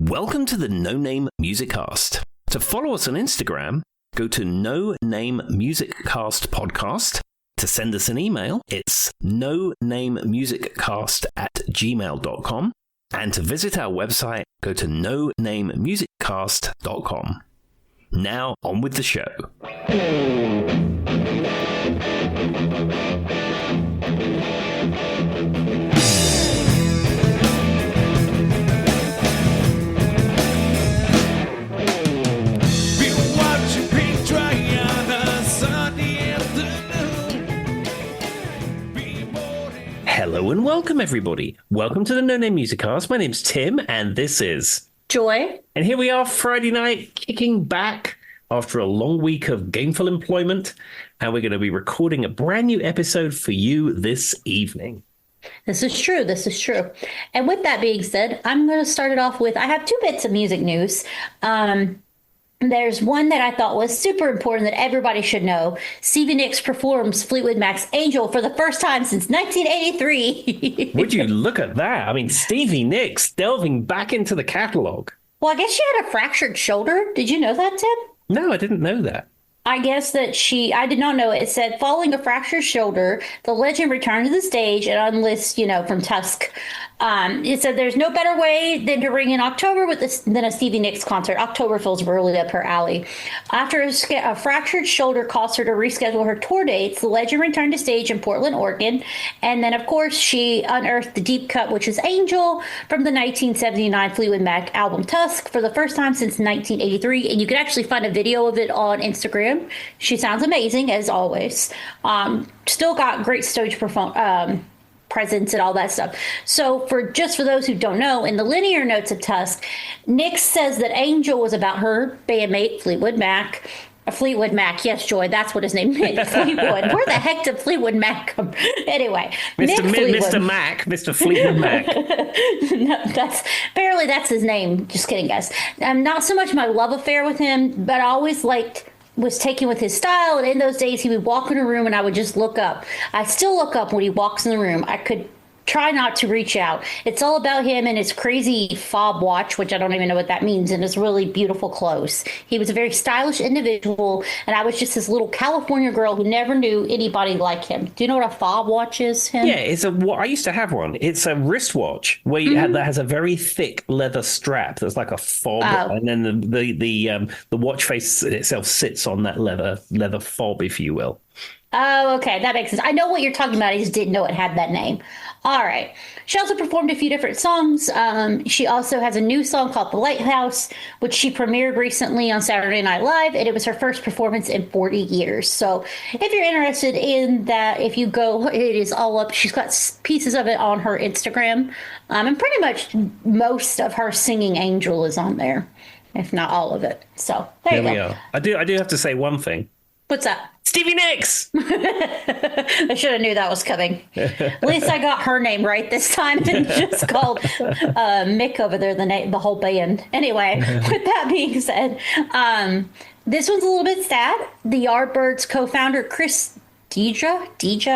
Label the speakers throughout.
Speaker 1: Welcome to the No Name Music Cast. To follow us on Instagram, go to No Name Music Cast Podcast. To send us an email, it's nonamemusiccast@gmail.com. And to visit our website, go to nonamemusiccast.com. Now, on with the show. Hello and welcome, everybody. Welcome to the No Name Music Cast. My name's Tim, and this is
Speaker 2: Joy.
Speaker 1: And here we are, Friday night, kicking back after a long week of gainful employment, and we're going to be recording a brand new episode for you this evening.
Speaker 2: This is true. And with that being said, I'm going to start it off with, I have two bits of music news. There's one that I thought was super important that everybody should know. Stevie Nicks performs Fleetwood Mac's Angel for the first time since 1983.
Speaker 1: Would you look at that? I mean, Stevie Nicks delving back into the catalog.
Speaker 2: Well, I guess she had a fractured shoulder. Did you know that, Tim?
Speaker 1: No, I didn't know that.
Speaker 2: I guess that I did not know it. It said, following a fractured shoulder, the legend returned to the stage and unlist, from Tusk. It said there's no better way than to ring in October than a Stevie Nicks concert. October feels really up her alley. After a fractured shoulder caused her to reschedule her tour dates, the legend returned to stage in Portland, Oregon. And then, of course, she unearthed the deep cut, which is Angel, from the 1979 Fleetwood Mac album Tusk for the first time since 1983. And you can actually find a video of it on Instagram. She sounds amazing, as always. Still got great stage presence and all that stuff. So for those who don't know, in the linear notes of Tusk, Nicks says that Angel was about her bandmate, Fleetwood Mac. Fleetwood Mac, yes, Joy, that's what his name is. Fleetwood. Where the heck did Fleetwood Mac come? Anyway,
Speaker 1: Mr. Fleetwood Mac.
Speaker 2: No, that's his name. Just kidding, guys. Not so much my love affair with him, but I always was taken with his style, and in those days he would walk in a room and I would just look up. I still look up when he walks in the room. I could try not to reach out. It's all about him and his crazy fob watch, which I don't even know what that means, and his really beautiful clothes. He was a very stylish individual, and I was just this little California girl who never knew anybody like him. Do you know what a fob watch is, Tim?
Speaker 1: Yeah, I used to have one. It's a wristwatch where that has a very thick leather strap that's like a fob, and then the watch face itself sits on that leather fob, if you will.
Speaker 2: Oh, okay. That makes sense. I know what you're talking about. I just didn't know it had that name. All right. She also performed a few different songs. She also has a new song called The Lighthouse, which she premiered recently on Saturday Night Live, and it was her first performance in 40 years. So if you're interested in that, if you go, it is all up. She's got pieces of it on her Instagram. And pretty much most of her singing Angel is on there, if not all of it. So there you go.
Speaker 1: We are. I do have to say one thing.
Speaker 2: What's that?
Speaker 1: Stevie Nicks!
Speaker 2: I should have knew that was coming. At least I got her name right this time and just called Mick over there the whole band. Anyway, with that being said, this one's a little bit sad. The Yardbirds co-founder Chris Deja,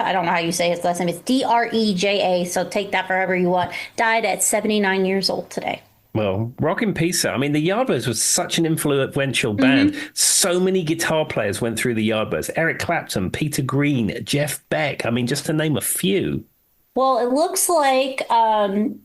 Speaker 2: I don't know how you say his last name. It's Dreja, so take that for however you want. Died at 79 years old today.
Speaker 1: Well, rock in peace. I mean, the Yardbirds was such an influential band. Mm-hmm. So many guitar players went through the Yardbirds. Eric Clapton, Peter Green, Jeff Beck. I mean, just to name a few.
Speaker 2: Well, it looks like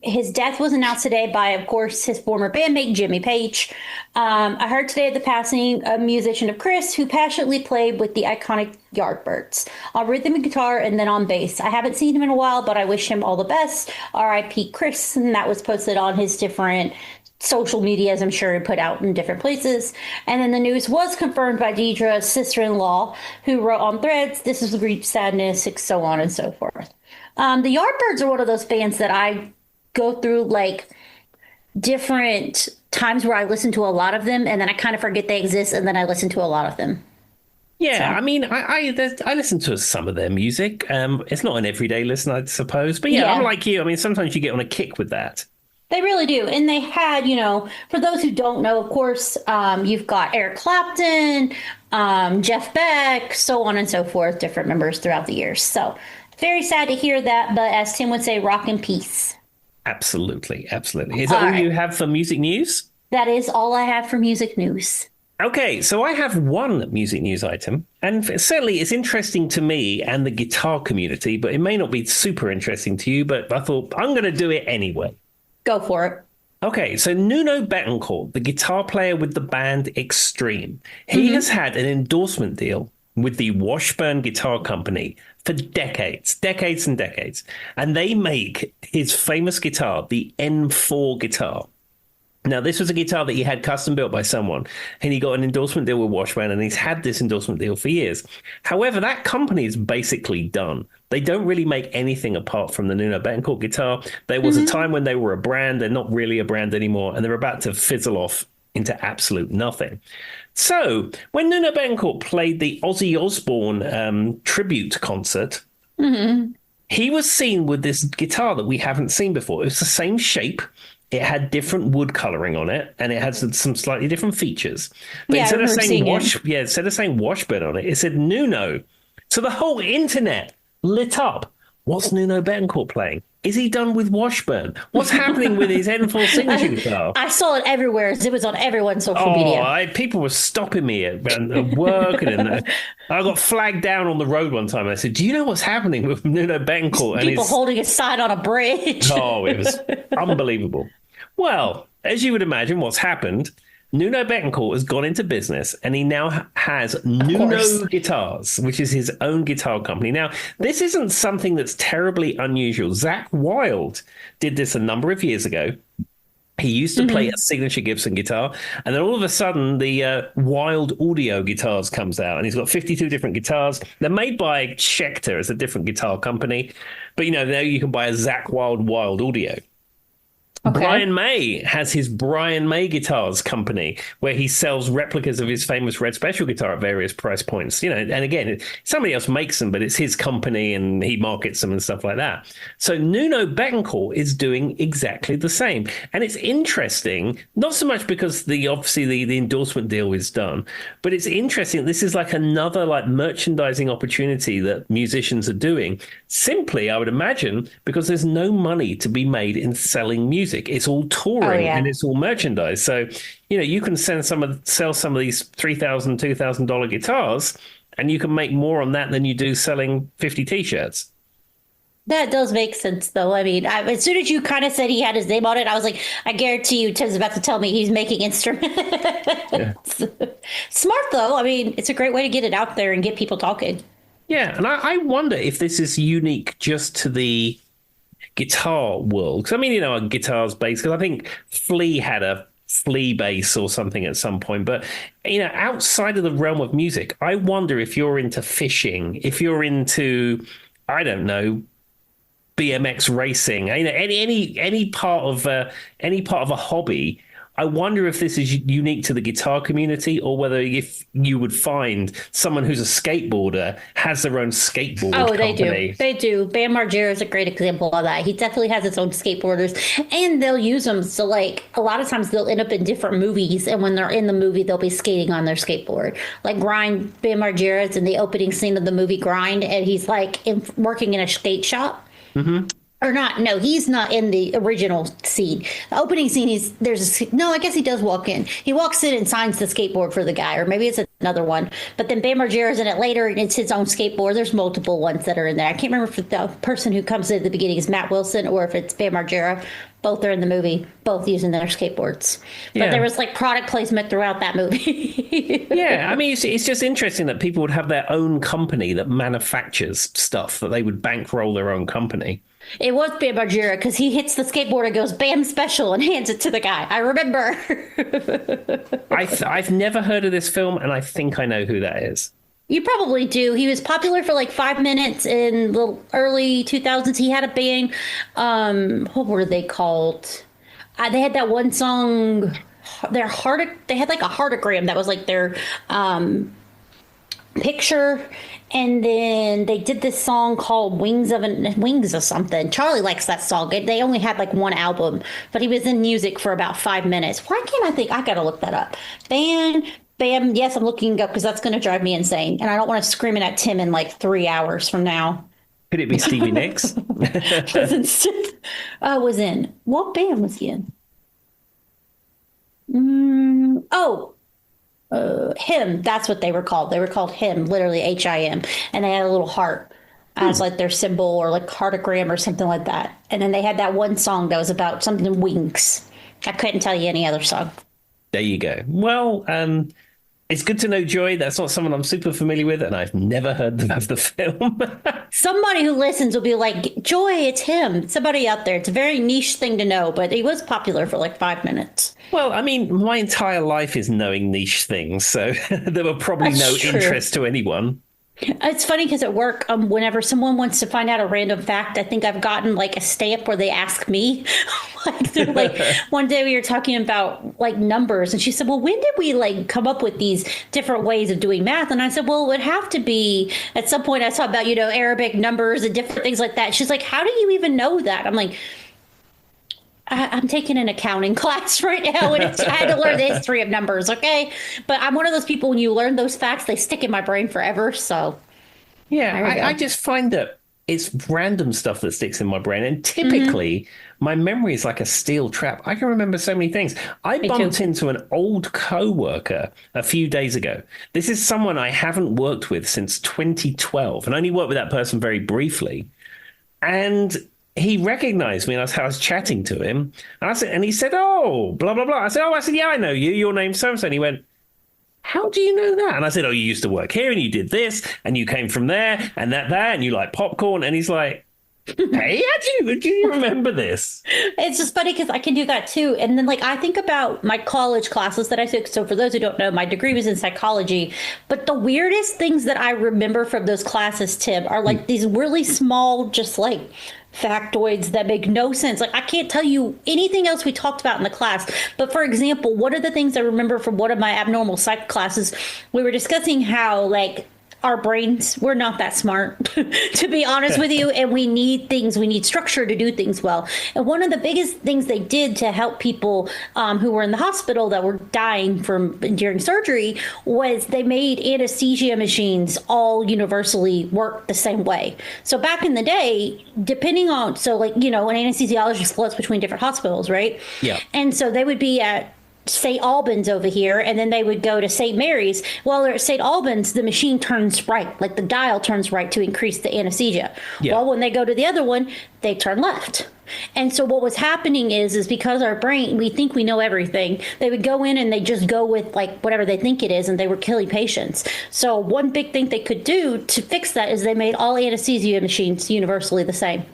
Speaker 2: his death was announced today by, of course, his former bandmate, Jimmy Page. I heard today of the passing of musician of Chris, who passionately played with the iconic Yardbirds on rhythm and guitar and then on bass. I haven't seen him in a while, but I wish him all the best. R.I.P. Chris. And that was posted on his different social medias, I'm sure, he put out in different places. And then the news was confirmed by Deidre's sister-in-law, who wrote on Threads, "This is grief, sadness," so on and so forth. The Yardbirds are one of those bands that I go through different times where I listen to a lot of them, and then I kind of forget they exist, and then I listen to a lot of them.
Speaker 1: Yeah, so. I mean, I listen to some of their music. It's not an everyday listen, I suppose. But yeah, I'm like you. I mean, sometimes you get on a kick with that.
Speaker 2: They really do. And they had, for those who don't know, of course, you've got Eric Clapton, Jeff Beck, so on and so forth, different members throughout the years. So very sad to hear that. But as Tim would say, rock in peace.
Speaker 1: Absolutely. Absolutely. Is that all you have for music news?
Speaker 2: That is all I have for music news.
Speaker 1: Okay, so I have one music news item, and certainly it's interesting to me and the guitar community, but it may not be super interesting to you, but I thought I'm going to do it anyway.
Speaker 2: Go for it.
Speaker 1: Okay, so Nuno Bettencourt, the guitar player with the band Extreme, he has
Speaker 2: Hmm.
Speaker 1: had an endorsement deal with the Washburn Guitar Company for decades and decades. And they make his famous guitar, the N4 guitar. Now, this was a guitar that he had custom built by someone, and he got an endorsement deal with Washburn, and he's had this endorsement deal for years. However, that company is basically done. They don't really make anything apart from the Nuno Bettencourt guitar. There was a time when they were a brand. They're not really a brand anymore, and they're about to fizzle off into absolute nothing. So, when Nuno Bettencourt played the Ozzy Osbourne tribute concert, he was seen with this guitar that we haven't seen before. It was the same shape. It had different wood coloring on it, and it had some slightly different features. But
Speaker 2: Yeah, I
Speaker 1: instead of
Speaker 2: remember
Speaker 1: saying
Speaker 2: seeing it.
Speaker 1: instead of saying Washburn on it, it said Nuno. So the whole internet lit up. What's Nuno Bettencourt playing? Is he done with Washburn? What's happening with his N4 signature guitar?
Speaker 2: I saw it everywhere. It was on everyone's social media.
Speaker 1: People were stopping me at work, and I got flagged down on the road one time. And I said, "Do you know what's happening with Nuno Bettencourt?" And
Speaker 2: People holding a sign on a bridge.
Speaker 1: oh, it was unbelievable. Well, as you would imagine, what's happened? Nuno Bettencourt has gone into business, and he now has Nuno Guitars, which is his own guitar company. Now, this isn't something that's terribly unusual. Zakk Wylde did this a number of years ago. He used to play a signature Gibson guitar, and then all of a sudden, the Wild Audio Guitars comes out, and he's got 52 different guitars. They're made by Schecter, it's a different guitar company, but there you can buy a Zakk Wylde Wild Audio.
Speaker 2: Okay.
Speaker 1: Brian May has his Brian May Guitars company, where he sells replicas of his famous Red Special guitar at various price points. And again, somebody else makes them, but it's his company and he markets them and stuff like that. So Nuno Bettencourt is doing exactly the same. And it's interesting, not so much because obviously the endorsement deal is done, but it's interesting. This is like another merchandising opportunity that musicians are doing. Simply, I would imagine, because there's no money to be made in selling music. It's all touring and it's all merchandise. So, you can sell some of these $3,000, $2,000 guitars, and you can make more on that than you do selling 50 T-shirts.
Speaker 2: That does make sense, though. I mean, as soon as you kind of said he had his name on it, I was like, I guarantee you, Tim's about to tell me he's making instruments. Yeah. Smart, though. I mean, it's a great way to get it out there and get people talking.
Speaker 1: Yeah, and I wonder if this is unique just to the guitar world. Because, a guitar's bass, because I think Flea had a Flea bass or something at some point. But, outside of the realm of music, I wonder if you're into fishing, if you're into, I don't know, BMX racing, any part of a hobby. I wonder if this is unique to the guitar community, or whether if you would find someone who's a skateboarder has their own skateboard company.
Speaker 2: They do. Bam Margera is a great example of that. He definitely has his own skateboarders, and they'll use them. So, a lot of times they'll end up in different movies, and when they're in the movie, they'll be skating on their skateboard. Like Grind, Bam Margera is in the opening scene of the movie Grind, and he's working in a skate shop. Mm-hmm. Or not? No, he's not in the original scene. The opening scene, I guess he does walk in. He walks in and signs the skateboard for the guy, or maybe it's another one. But then Bam Margera's in it later, and it's his own skateboard. There's multiple ones that are in there. I can't remember if the person who comes in at the beginning is Matt Wilson or if it's Bam Margera. Both are in the movie, both using their skateboards. But there was product placement throughout that movie.
Speaker 1: Yeah, I mean, it's just interesting that people would have their own company that manufactures stuff, that they would bankroll their own company.
Speaker 2: It was Bam Margera, because he hits the skateboard and goes "Bam Special" and hands it to the guy. I remember.
Speaker 1: I've never heard of this film, and I think I know who that is.
Speaker 2: You probably do. He was popular for 5 minutes in the early 2000s. He had a band. What were they called? They had that one song. They had a heartogram that was their picture. And then they did this song called Wings of something. Charlie likes that song. They only had one album, but he was in music for about 5 minutes. Why can't I think? I got to look that up. Bam. Yes, I'm looking it up because that's going to drive me insane. And I don't want to scream it at Tim in 3 hours from now.
Speaker 1: Could it be Stevie Nicks?
Speaker 2: Was in. What band was he in? Oh, him. That's what they were called. They were called him, literally HIM, and they had a little heart as like their symbol or like heartogram or something like that. And then they had that one song that was about something winks. I couldn't tell you any other song.
Speaker 1: There you go. Well, it's good to know, Joy. That's not someone I'm super familiar with, and I've never heard of the film.
Speaker 2: Somebody who listens will be like, Joy, it's him. Somebody out there. It's a very niche thing to know, but he was popular for like 5 minutes.
Speaker 1: Well, I mean, my entire life is knowing niche things, so there were probably
Speaker 2: That's
Speaker 1: no
Speaker 2: true.
Speaker 1: interest to anyone.
Speaker 2: It's funny because at work, whenever someone wants to find out a random fact, I think I've gotten like a stamp where they ask me. Like, they're like, one day we were talking about like numbers, and she said, "Well, when did we like come up with these different ways of doing math?" And I said, "Well, it would have to be at some point." I talked about Arabic numbers and different things like that. She's like, "How do you even know that?" I'm like, I'm taking an accounting class right now, and I had to learn the history of numbers, okay? But I'm one of those people, when you learn those facts, they stick in my brain forever, so.
Speaker 1: Yeah, I just find that it's random stuff that sticks in my brain, and typically my memory is like a steel trap. I can remember so many things. I bumped into an old co-worker a few days ago. This is someone I haven't worked with since 2012, and I only worked with that person very briefly. And he recognized me, and I was chatting to him, and he said, "Oh, blah blah blah." I said, "Yeah, I know you. Your name's so and so." And he went, "How do you know that?" And I said, "Oh, you used to work here, and you did this, and you came from there, and that, and you like popcorn." And he's like, "Hey, do you remember this?"
Speaker 2: It's just funny because I can do that too. And then, like, I think about my college classes that I took. So, for those who don't know, my degree was in psychology. But the weirdest things that I remember from those classes, Tim, are like these really small, just like factoids that make no sense. Like, I can't tell you anything else we talked about in the class. But for example, one of the things I remember from one of my abnormal psych classes, we were discussing how, like, our brains, we're not that smart, to be honest with you. And we need structure to do things well. And one of the biggest things they did to help people who were in the hospital that were dying during surgery was they made anesthesia machines all universally work the same way. So back in the day, depending on, an anesthesiologist floats between different hospitals, right?
Speaker 1: Yeah.
Speaker 2: And so they would be at St. Albans over here, and then they would go to St. Mary's. While they're at St. Albans, the machine turns right, like the dial turns right to increase the anesthesia. Yeah. Well, when they go to the other one, they turn left. And so what was happening is because our brain, we think we know everything, they would go in and they just go with like whatever they think it is, and they were killing patients. So one big thing they could do to fix that is they made all anesthesia machines universally the same.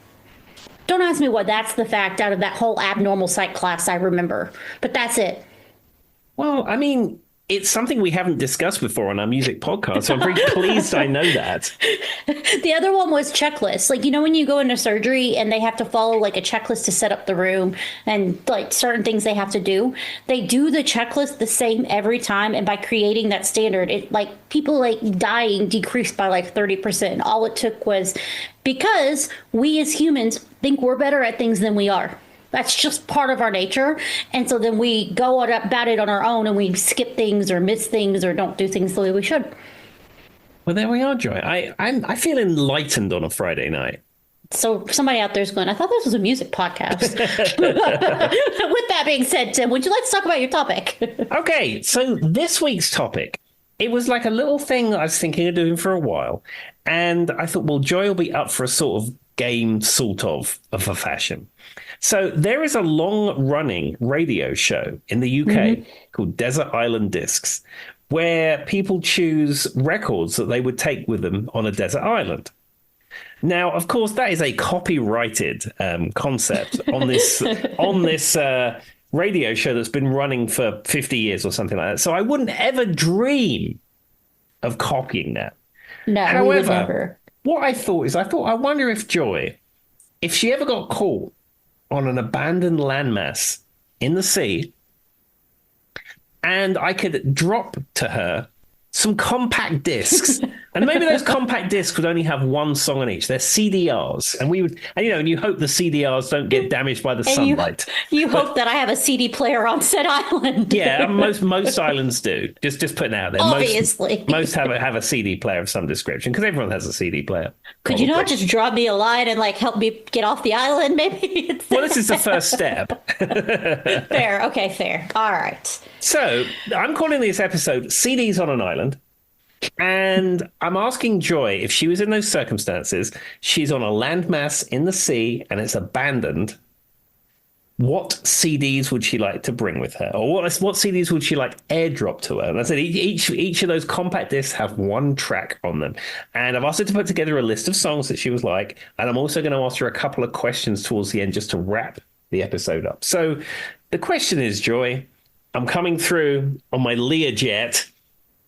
Speaker 2: Don't ask me what that's the fact out of that whole abnormal psych class I remember, but that's it.
Speaker 1: Well, I mean, it's something we haven't discussed before on our music podcast, so I'm very pleased I know that.
Speaker 2: The other one was checklists. Like, when you go into surgery and they have to follow like a checklist to set up the room and like certain things they have to do, they do the checklist the same every time. And by creating that standard, it like people like dying decreased by like 30%. All it took was because we as humans think we're better at things than we are. That's just part of our nature. And so then we go about it on our own, and we skip things or miss things or don't do things the way we should.
Speaker 1: Well, there we are, Joy. I feel enlightened on a Friday night.
Speaker 2: So somebody out there is going, I thought this was a music podcast. With that being said, Tim, would you like to talk about your topic?
Speaker 1: Okay, so this week's topic, it was like a little thing I was thinking of doing for a while. And I thought, well, Joy will be up for a sort of game, sort of a fashion. So there is a long-running radio show in the UK called Desert Island Discs, where people choose records that they would take with them on a desert island. Now, of course, that is a copyrighted concept on this radio show that's been running for 50 years or something like that. So I wouldn't ever dream of copying that.
Speaker 2: No,
Speaker 1: however, what I thought, I wonder if Joy, if she ever got caught on an abandoned landmass in the sea, and I could drop to her some compact discs. And maybe those compact discs would only have one song on each. They're CDRs. And you hope the CDRs don't get damaged by the sunlight.
Speaker 2: You hope that I have a CD player on said island.
Speaker 1: Yeah, most islands do. Just putting it out there.
Speaker 2: Obviously.
Speaker 1: Most have a CD player of some description, because everyone has a CD player.
Speaker 2: Could you not just drop me a line and help me get off the island, maybe?
Speaker 1: Well, this is the first step.
Speaker 2: Fair. Okay, fair. All right.
Speaker 1: So I'm calling this episode CDs on an Island. And I'm asking Joy, if she was in those circumstances, she's on a landmass in the sea and it's abandoned, what CDs would she like to bring with her? Or what CDs would she like airdrop to her? And I said each of those compact discs have one track on them. And I've asked her to put together a list of songs that she was like. And I'm also going to ask her a couple of questions towards the end just to wrap the episode up. So the question is, Joy, I'm coming through on my Learjet,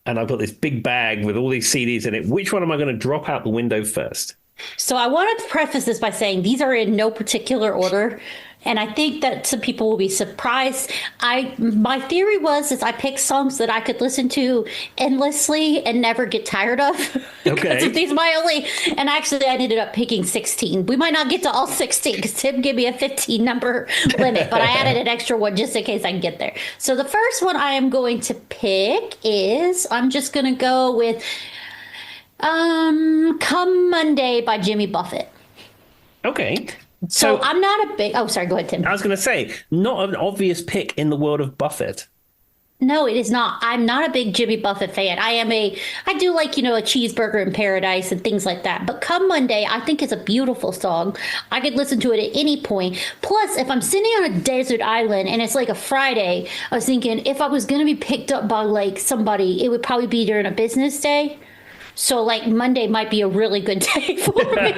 Speaker 1: and I've got this big bag with all these CDs in it. Which one am I going to drop out the window first?
Speaker 2: So I wanted to preface this by saying these are in no particular order. And I think that some people will be surprised. My theory was I picked songs that I could listen to endlessly and never get tired of.
Speaker 1: Okay.
Speaker 2: These my only, and actually I ended up picking 16. We might not get to all 16 because Tim gave me a 15 number limit, but I added an extra one just in case I can get there. So the first one I am going to pick is, I'm just going to go with Come Monday by Jimmy Buffett.
Speaker 1: Okay.
Speaker 2: So I'm not a big... Oh, sorry. Go ahead, Tim.
Speaker 1: I was going to say, not an obvious pick in the world of Buffett.
Speaker 2: No, it is not. I'm not a big Jimmy Buffett fan. I do like, a Cheeseburger in Paradise and things like that. But Come Monday, I think is a beautiful song. I could listen to it at any point. Plus, if I'm sitting on a desert island and it's like a Friday, I was thinking if I was going to be picked up by somebody, it would probably be during a business day. So Monday might be a really good day for me.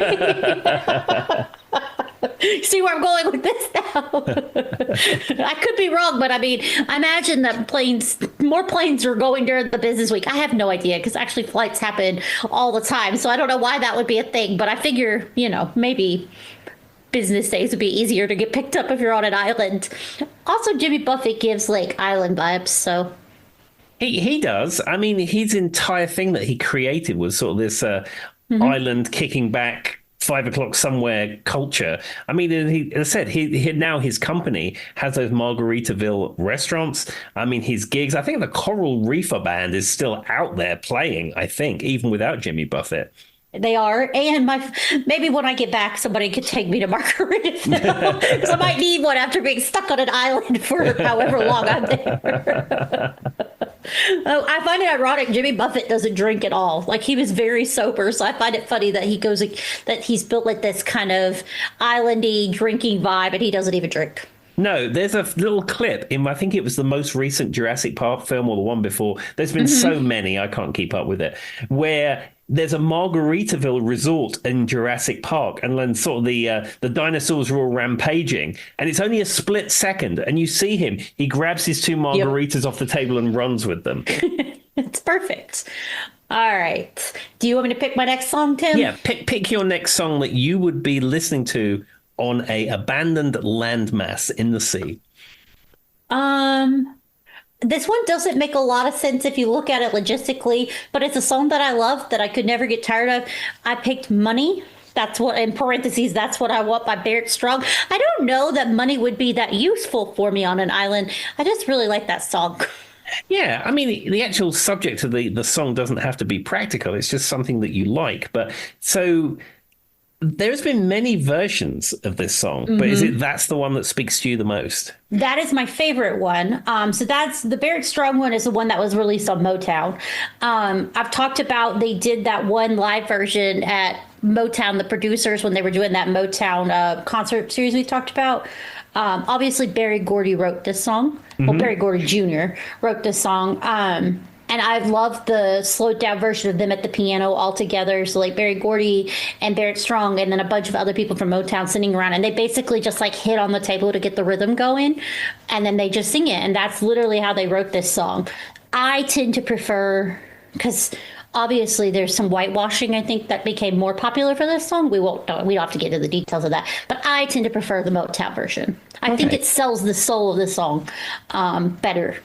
Speaker 2: See where I'm going with this now? I could be wrong, but I imagine that more planes are going during the business week. I have no idea because actually flights happen all the time. So I don't know why that would be a thing, but I figure, maybe business days would be easier to get picked up if you're on an island. Also, Jimmy Buffett gives island vibes, so.
Speaker 1: He does. His entire thing that he created was sort of this island kicking back 5 o'clock somewhere culture. As I said, now his company has those Margaritaville restaurants. His gigs. I think the Coral Reefer Band is still out there playing, I think, even without Jimmy Buffett.
Speaker 2: They are. And maybe when I get back, somebody could take me to Margaritaville because I might need one after being stuck on an island for however long I'm there. I find it ironic Jimmy Buffett doesn't drink at all. He was very sober, so I find it funny that that he's built this kind of islandy drinking vibe, and he doesn't even drink.
Speaker 1: No, there's a little clip in, I think it was the most recent Jurassic Park film or the one before. There's been so many, I can't keep up with it, where there's a Margaritaville resort in Jurassic Park, and then sort of the dinosaurs are all rampaging, and it's only a split second, and you see him. He grabs his 2 margaritas off the table and runs with them.
Speaker 2: It's perfect. All right. Do you want me to pick my next song, Tim?
Speaker 1: Yeah, pick your next song that you would be listening to on a abandoned landmass in the sea.
Speaker 2: This one doesn't make a lot of sense if you look at it logistically, but it's a song that I love that I could never get tired of. I picked Money. That's what, in parentheses, That's What I Want by Barrett Strong. I don't know that money would be that useful for me on an island. I just really like that song.
Speaker 1: Yeah, the actual subject of the song doesn't have to be practical. It's just something that you like. But so there's been many versions of this song, but that's the one that speaks to you the most?
Speaker 2: That is my favorite one. So that's the Barrett Strong one is the one that was released on Motown. I've talked about they did that one live version at Motown, the producers, when they were doing that Motown concert series we talked about. Obviously, Berry Gordy wrote this song. Well, Berry Gordy Jr. wrote this song. And I love the slowed down version of them at the piano all together. So Berry Gordy and Barrett Strong and then a bunch of other people from Motown sitting around. And they basically just hit on the table to get the rhythm going. And then they just sing it. And that's literally how they wrote this song. I tend to prefer, because obviously there's some whitewashing, I think, that became more popular for this song. We don't have to get into the details of that. But I tend to prefer the Motown version. I think it sells the soul of the song better.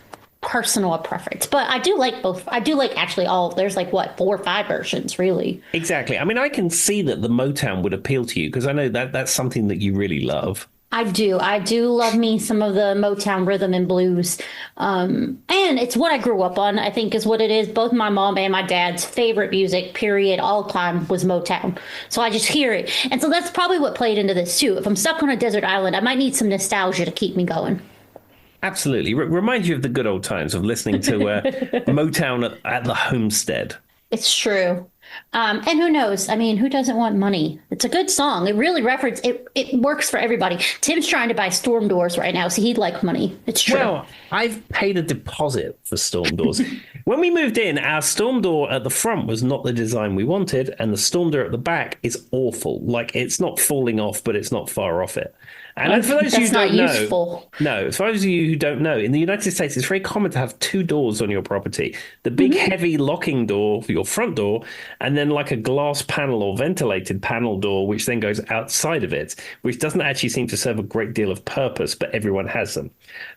Speaker 2: personal preference. But I do like both. I do like actually all. There's like what 4 or 5 versions, really.
Speaker 1: Exactly. I mean, I can see that the Motown would appeal to you because I know that that's something that you really love.
Speaker 2: I do. I do love me some of the Motown rhythm and blues. And it's what I grew up on, I think is what it is. Both my mom and my dad's favorite music, period, all time was Motown. So I just hear it. And so that's probably what played into this too. If I'm stuck on a desert island, I might need some nostalgia to keep me going.
Speaker 1: Absolutely. Remind you of the good old times of listening to Motown at the homestead.
Speaker 2: It's true. And who knows? I mean, who doesn't want money? It's a good song. It really references it. It works for everybody. Tim's trying to buy storm doors right now, so he'd like money. It's true.
Speaker 1: Well, I've paid a deposit for storm doors. When we moved in, our storm door at the front was not the design we wanted, and the storm door at the back is awful. Like it's not falling off, but it's not far off it. And for those of you who don't know, no, for those of you who don't know, in the United States, it's very common to have 2 doors on your property. The big, heavy locking door for your front door, and then like a glass panel or ventilated panel door, which then goes outside of it, which doesn't actually seem to serve a great deal of purpose, but everyone has them.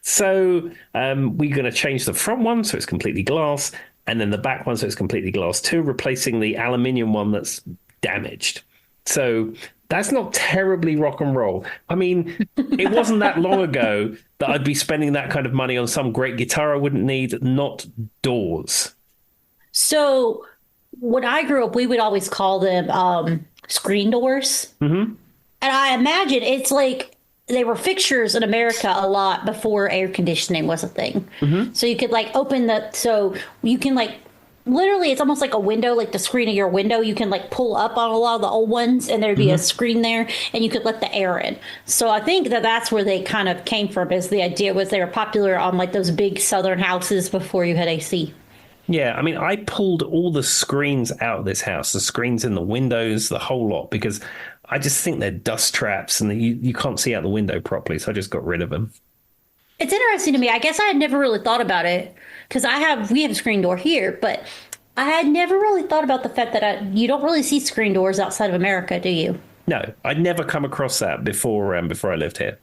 Speaker 1: So we're going to change the front one so it's completely glass, and then the back one so it's completely glass too, replacing the aluminium one that's damaged. So that's not terribly rock and roll. I mean, it wasn't that long ago that I'd be spending that kind of money on some great guitar I wouldn't need, not doors.
Speaker 2: So when I grew up, we would always call them screen doors. Mm-hmm. And I imagine it's like they were fixtures in America a lot before air conditioning was a thing. Mm-hmm. So you could like so you can like, literally, it's almost like a window, like the screen of your window. You can like pull up on a lot of the old ones and there'd be a screen there and you could let the air in. So I think that that's where they kind of came from, is the idea was they were popular on like those big southern houses before you had AC.
Speaker 1: Yeah, I mean, I pulled all the screens out of this house, the screens in the windows, the whole lot, because I just think they're dust traps and you can't see out the window properly. So I just got rid of them.
Speaker 2: It's interesting to me. I guess I had never really thought about it because we have a screen door here, but I had never really thought about the fact that you don't really see screen doors outside of America, do you?
Speaker 1: No, I'd never come across that before I lived here.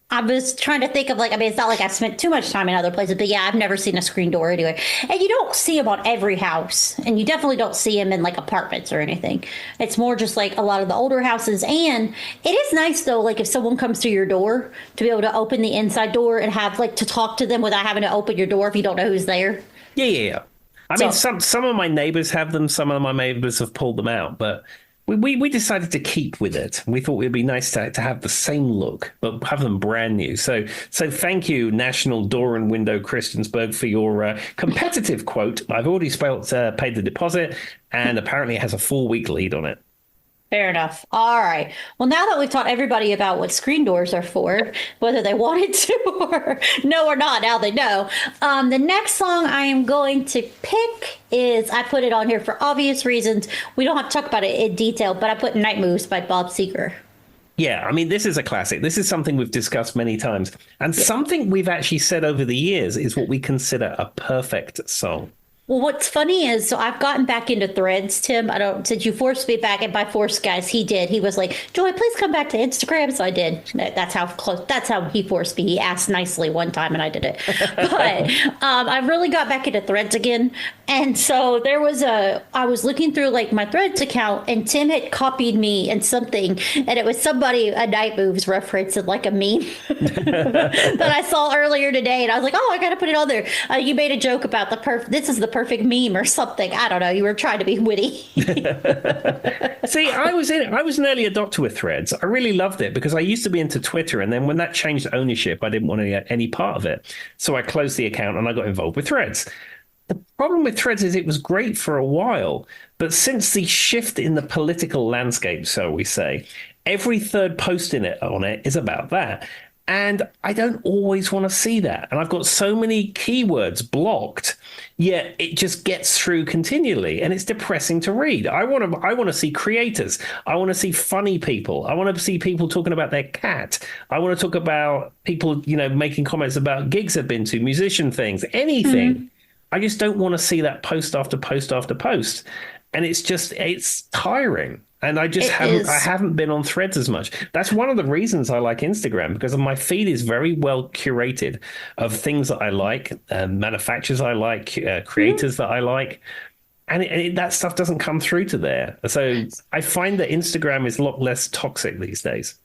Speaker 2: I was trying to think of like, I mean, it's not like I've spent too much time in other places, but yeah, I've never seen a screen door anyway. And you don't see them on every house, and you definitely don't see them in like apartments or anything. It's more just like a lot of the older houses. And it is nice though, like if someone comes to your door, to be able to open the inside door and have like to talk to them without having to open your door if you don't know who's there.
Speaker 1: Yeah. I mean, some of my neighbors have them. Some of my neighbors have pulled them out, but we decided to keep with it. We thought it would be nice to have the same look, but have them brand new. So thank you, National Door and Window Christiansburg, for your competitive quote. I've already paid the deposit, and apparently it has a 4-week lead on it.
Speaker 2: Fair enough. All right. Well, now that we've taught everybody about what screen doors are for, whether they wanted to or no or not, now they know. The next song I am going to pick I put it on here for obvious reasons. We don't have to talk about it in detail, but I put Night Moves by Bob Seger.
Speaker 1: Yeah, I mean, this is a classic. This is something we've discussed many times. And something we've actually said over the years is what we consider a perfect song.
Speaker 2: Well, what's funny is, so I've gotten back into Threads, Tim. Since you forced me back, and by force, guys, he did. He was like, Joy, please come back to Instagram. So I did. That's how he forced me. He asked nicely one time and I did it. But I really got back into Threads again. And so I was looking through like my Threads account, and Tim had copied me in something, and it was somebody, a Night Moves reference in like a meme that I saw earlier today. And I was like, oh, I got to put it on there. You made a joke about this is the perfect meme or something. I don't know. You were trying to be witty.
Speaker 1: See, I was an early adopter with Threads. I really loved it because I used to be into Twitter, and then when that changed ownership, I didn't want any part of it. So I closed the account and I got involved with Threads. The problem with Threads is it was great for a while, but since the shift in the political landscape, so we say, every third post on it is about that. And I don't always want to see that. And I've got so many keywords blocked, yet it just gets through continually. And it's depressing to read. I want to see creators. I want to see funny people. I want to see people talking about their cat. I want to talk about people, making comments about gigs they've been to, musician things, anything. Mm-hmm. I just don't want to see that post after post after post. And it's tiring. And I just haven't been on Threads as much. That's one of the reasons I like Instagram, because my feed is very well curated of things that I like, manufacturers I like, creators that I like. And that stuff doesn't come through to there. So I find that Instagram is a lot less toxic these days.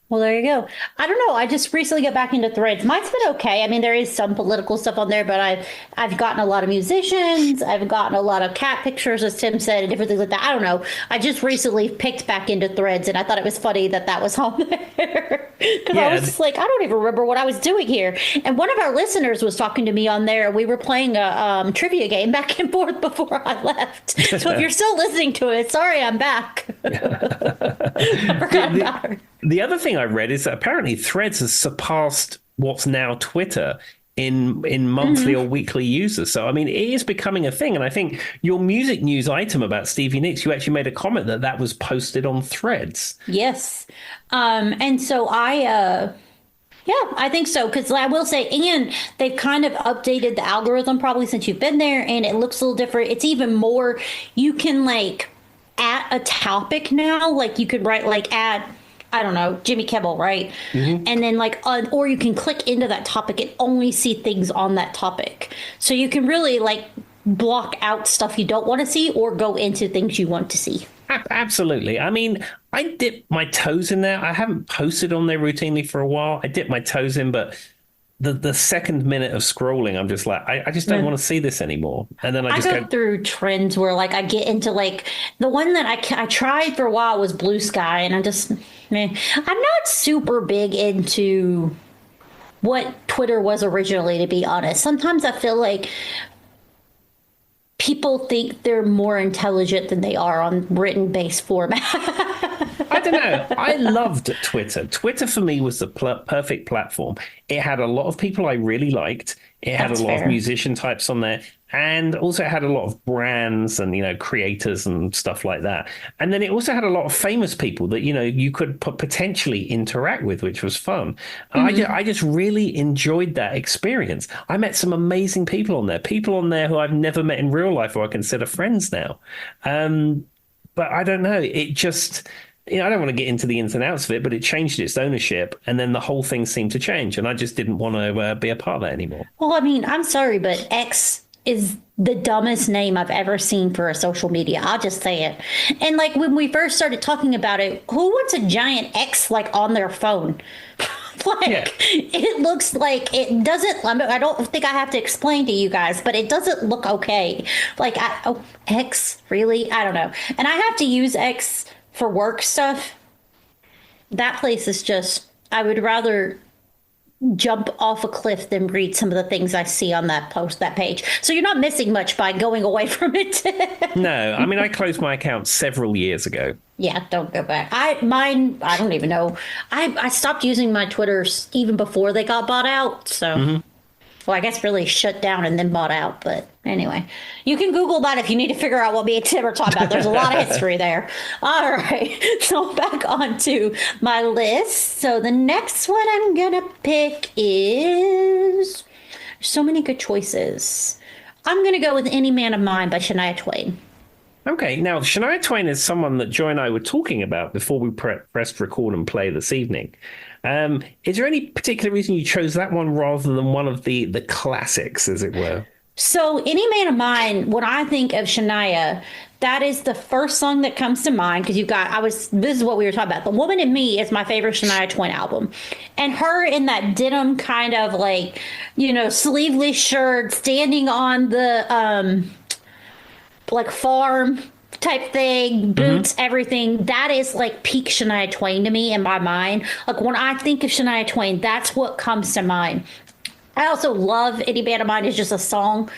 Speaker 2: Well, there you go. I don't know. I just recently got back into Threads. Mine's been okay. I mean, there is some political stuff on there, but I've gotten a lot of musicians. I've gotten a lot of cat pictures, as Tim said, and different things like that. I don't know. I just recently picked back into Threads, and I thought it was funny that that was on there. Because I was just like, I don't even remember what I was doing here. And one of our listeners was talking to me on there. We were playing a trivia game back and forth before I left. So if you're still listening to it, sorry, I'm back. I forgot about her.
Speaker 1: The other thing I read is that apparently Threads has surpassed what's now Twitter in monthly or weekly users. So, I mean, it is becoming a thing. And I think your music news item about Stevie Nicks, you actually made a comment that was posted on Threads.
Speaker 2: Yes. And so I think so. Because I will say, and they've kind of updated the algorithm probably since you've been there, and it looks a little different. It's even more, you can like add a topic now. Like you could write like add, I don't know, Jimmy Kimmel, right? And then like, or you can click into that topic and only see things on that topic. So you can really like block out stuff you don't want to see or go into things you want to see.
Speaker 1: Absolutely. I mean, I dip my toes in there. I haven't posted on there routinely for a while. I dip my toes in, but the second minute of scrolling, I'm just like, I just don't want to see this anymore. And then I just
Speaker 2: go through trends where like I get into like the one that I tried for a while was Blue Sky, and I'm not super big into what Twitter was originally, to be honest. Sometimes I feel like people think they're more intelligent than they are on written based format.
Speaker 1: I don't know. I loved Twitter. Twitter for me was the perfect platform. It had a lot of people I really liked. It had a lot of musician types on there, and also it had a lot of brands and, creators and stuff like that. And then it also had a lot of famous people that, you could potentially interact with, which was fun. And I just really enjoyed that experience. I met some amazing people on there who I've never met in real life or I consider friends now. But I don't know. It just... I don't want to get into the ins and outs of it, but it changed its ownership, and then the whole thing seemed to change, and I just didn't want to be a part of that anymore.
Speaker 2: Well, I mean, I'm sorry, but X is the dumbest name I've ever seen for a social media. I'll just say it. And like when we first started talking about it, who wants a giant X like on their phone? It looks like it doesn't. I don't think I have to explain to you guys, but it doesn't look okay. Like, X, really? I don't know. And I have to use X for work stuff. That place is just, I would rather jump off a cliff than read some of the things I see on that page. So you're not missing much by going away from it.
Speaker 1: No, I mean, I closed my account several years ago.
Speaker 2: Yeah, don't go back. I don't even know. I stopped using my Twitters even before they got bought out. So, well, I guess really shut down and then bought out. But anyway, you can Google that if you need to figure out what me and Tim are talking about. There's a lot of history there. All right. So back on to my list. So the next one I'm going to pick is so many good choices. I'm going to go with Any Man of Mine by Shania Twain.
Speaker 1: Okay. Now, Shania Twain is someone that Joy and I were talking about before we pressed record and play this evening. Is there any particular reason you chose that one rather than one of the classics, as it were?
Speaker 2: So Any Man of Mine, when I think of Shania, that is the first song that comes to mind, because this is what we were talking about. The Woman in Me is my favorite Shania Twain album. And her in that denim kind of like, sleeveless shirt, standing on the like farm type thing, boots, everything. That is like peak Shania Twain to me in my mind. Like when I think of Shania Twain, that's what comes to mind. I also love Any Man of Mine is just a song.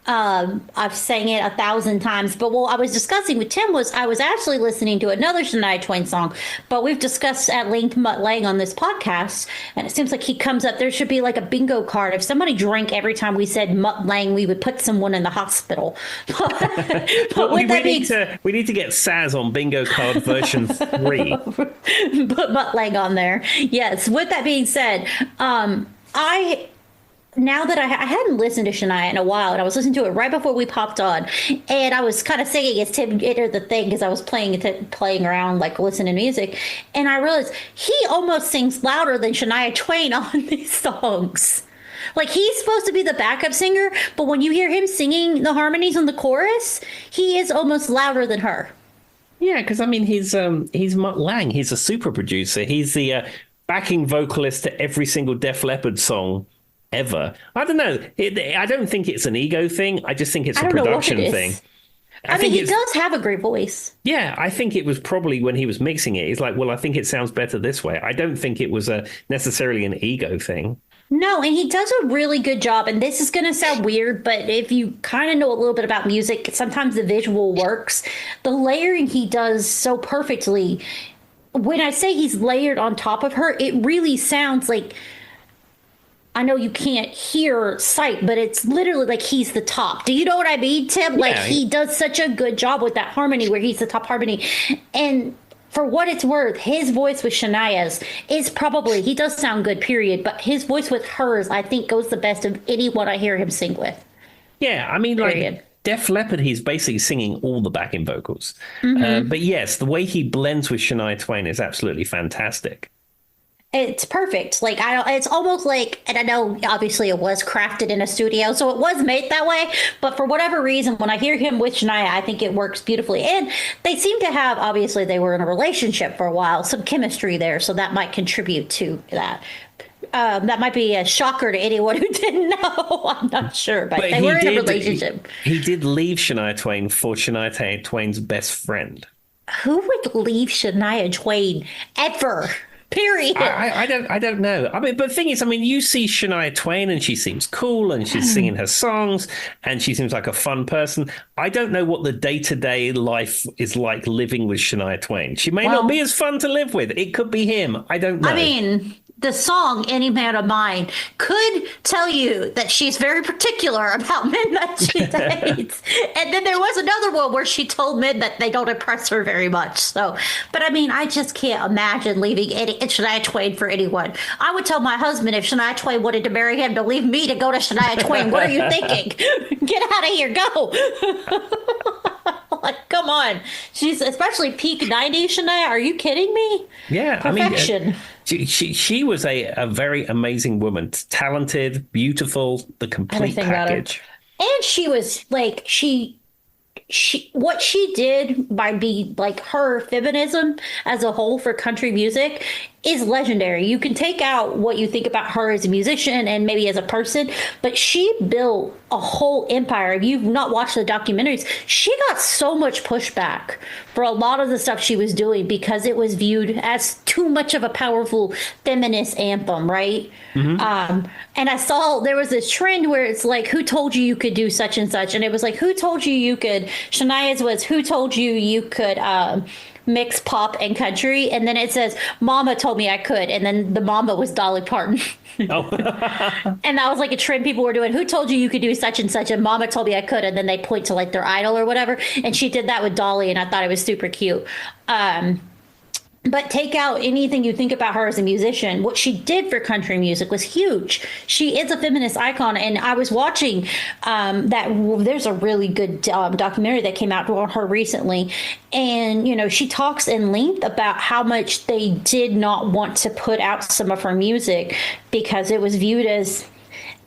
Speaker 2: I've sang it 1,000 times. But what I was discussing with Tim was I was actually listening to another Shania Twain song. But we've discussed at length Mutt Lange on this podcast. And it seems like he comes up. There should be like a bingo card. If somebody drank every time we said Mutt Lange, we would put someone in the hospital.
Speaker 1: But we need to get Saz on bingo card version 3.
Speaker 2: Put Mutt Lange on there. Yes. With that being said, now that I hadn't listened to Shania in a while, and I was listening to it right before we popped on, and I was kind of singing as Tim entered the thing because I was playing around, like listening to music, and I realized he almost sings louder than Shania Twain on these songs. Like he's supposed to be the backup singer, but when you hear him singing the harmonies on the chorus, he is almost louder than her.
Speaker 1: Yeah, because I mean, he's Mutt Lang. He's a super producer. He's the backing vocalist to every single Def Leppard song ever. I don't know. I don't think it's an ego thing. I just think it's a production thing.
Speaker 2: I mean, he does have a great voice.
Speaker 1: Yeah, I think it was probably when he was mixing it. He's like, well, I think it sounds better this way. I don't think it was necessarily an ego thing.
Speaker 2: No, and he does a really good job. And this is going to sound weird, but if you kind of know a little bit about music, sometimes the visual works. The layering he does so perfectly. When I say he's layered on top of her, it really sounds like, I know you can't hear sight, but it's literally like he's the top. Do you know what I mean, Tim? Like he does such a good job with that harmony where he's the top harmony. And for what it's worth, his voice with Shania's is probably, he does sound good, period. But his voice with hers, I think, goes the best of anyone I hear him sing with.
Speaker 1: Yeah, I mean, period. Like Def Leppard, he's basically singing all the backing vocals. Mm-hmm. But yes, the way he blends with Shania Twain is absolutely fantastic.
Speaker 2: It's perfect. Like it's almost like, and I know obviously it was crafted in a studio, so it was made that way. But for whatever reason, when I hear him with Shania, I think it works beautifully. And they seem to have, obviously, they were in a relationship for a while, some chemistry there, so that might contribute to that. That might be a shocker to anyone who didn't know. I'm not sure, but they were in a relationship.
Speaker 1: He did leave Shania Twain for Shania Twain's best friend.
Speaker 2: Who would leave Shania Twain ever? Period.
Speaker 1: I don't know. I mean, but the thing is, I mean, you see Shania Twain and she seems cool and she's singing her songs and she seems like a fun person. I don't know what the day-to-day life is like living with Shania Twain. She may not be as fun to live with. It could be him. I don't know.
Speaker 2: I mean, the song Any Man of Mine could tell you that she's very particular about men that she dates. And then there was another one where she told men that they don't impress her very much. So, but I mean, I just can't imagine leaving Shania Twain for anyone. I would tell my husband if Shania Twain wanted to marry him to leave me to go to Shania Twain. What are you thinking? Get out of here. Go. Like, come on. She's especially peak 90s Shania. Are you kidding me?
Speaker 1: Yeah.
Speaker 2: Perfection.
Speaker 1: I mean, she was a very amazing woman, talented, beautiful, the complete package.
Speaker 2: And she was like, she what she did by being like her feminism as a whole for country music is legendary. You can take out what you think about her as a musician and maybe as a person, but she built a whole empire. If you've not watched the documentaries, she got so much pushback for a lot of the stuff she was doing because it was viewed as too much of a powerful feminist anthem, right? Mm-hmm. And I saw there was this trend where it's like, who told you could do such and such? And it was like, who told you could? Shania's was, who told you could mix pop and country? And then it says, Mama told me I could. And then the Mama was Dolly Parton. Oh. And that was like a trend people were doing. Who told you could do such and such? And Mama told me I could. And then they point to like their idol or whatever. And she did that with Dolly. And I thought it was super cute. But take out anything you think about her as a musician. What she did for country music was huge. She is a feminist icon. And I was watching that. There's a really good documentary that came out on her recently. And, you know, she talks in length about how much they did not want to put out some of her music because it was viewed as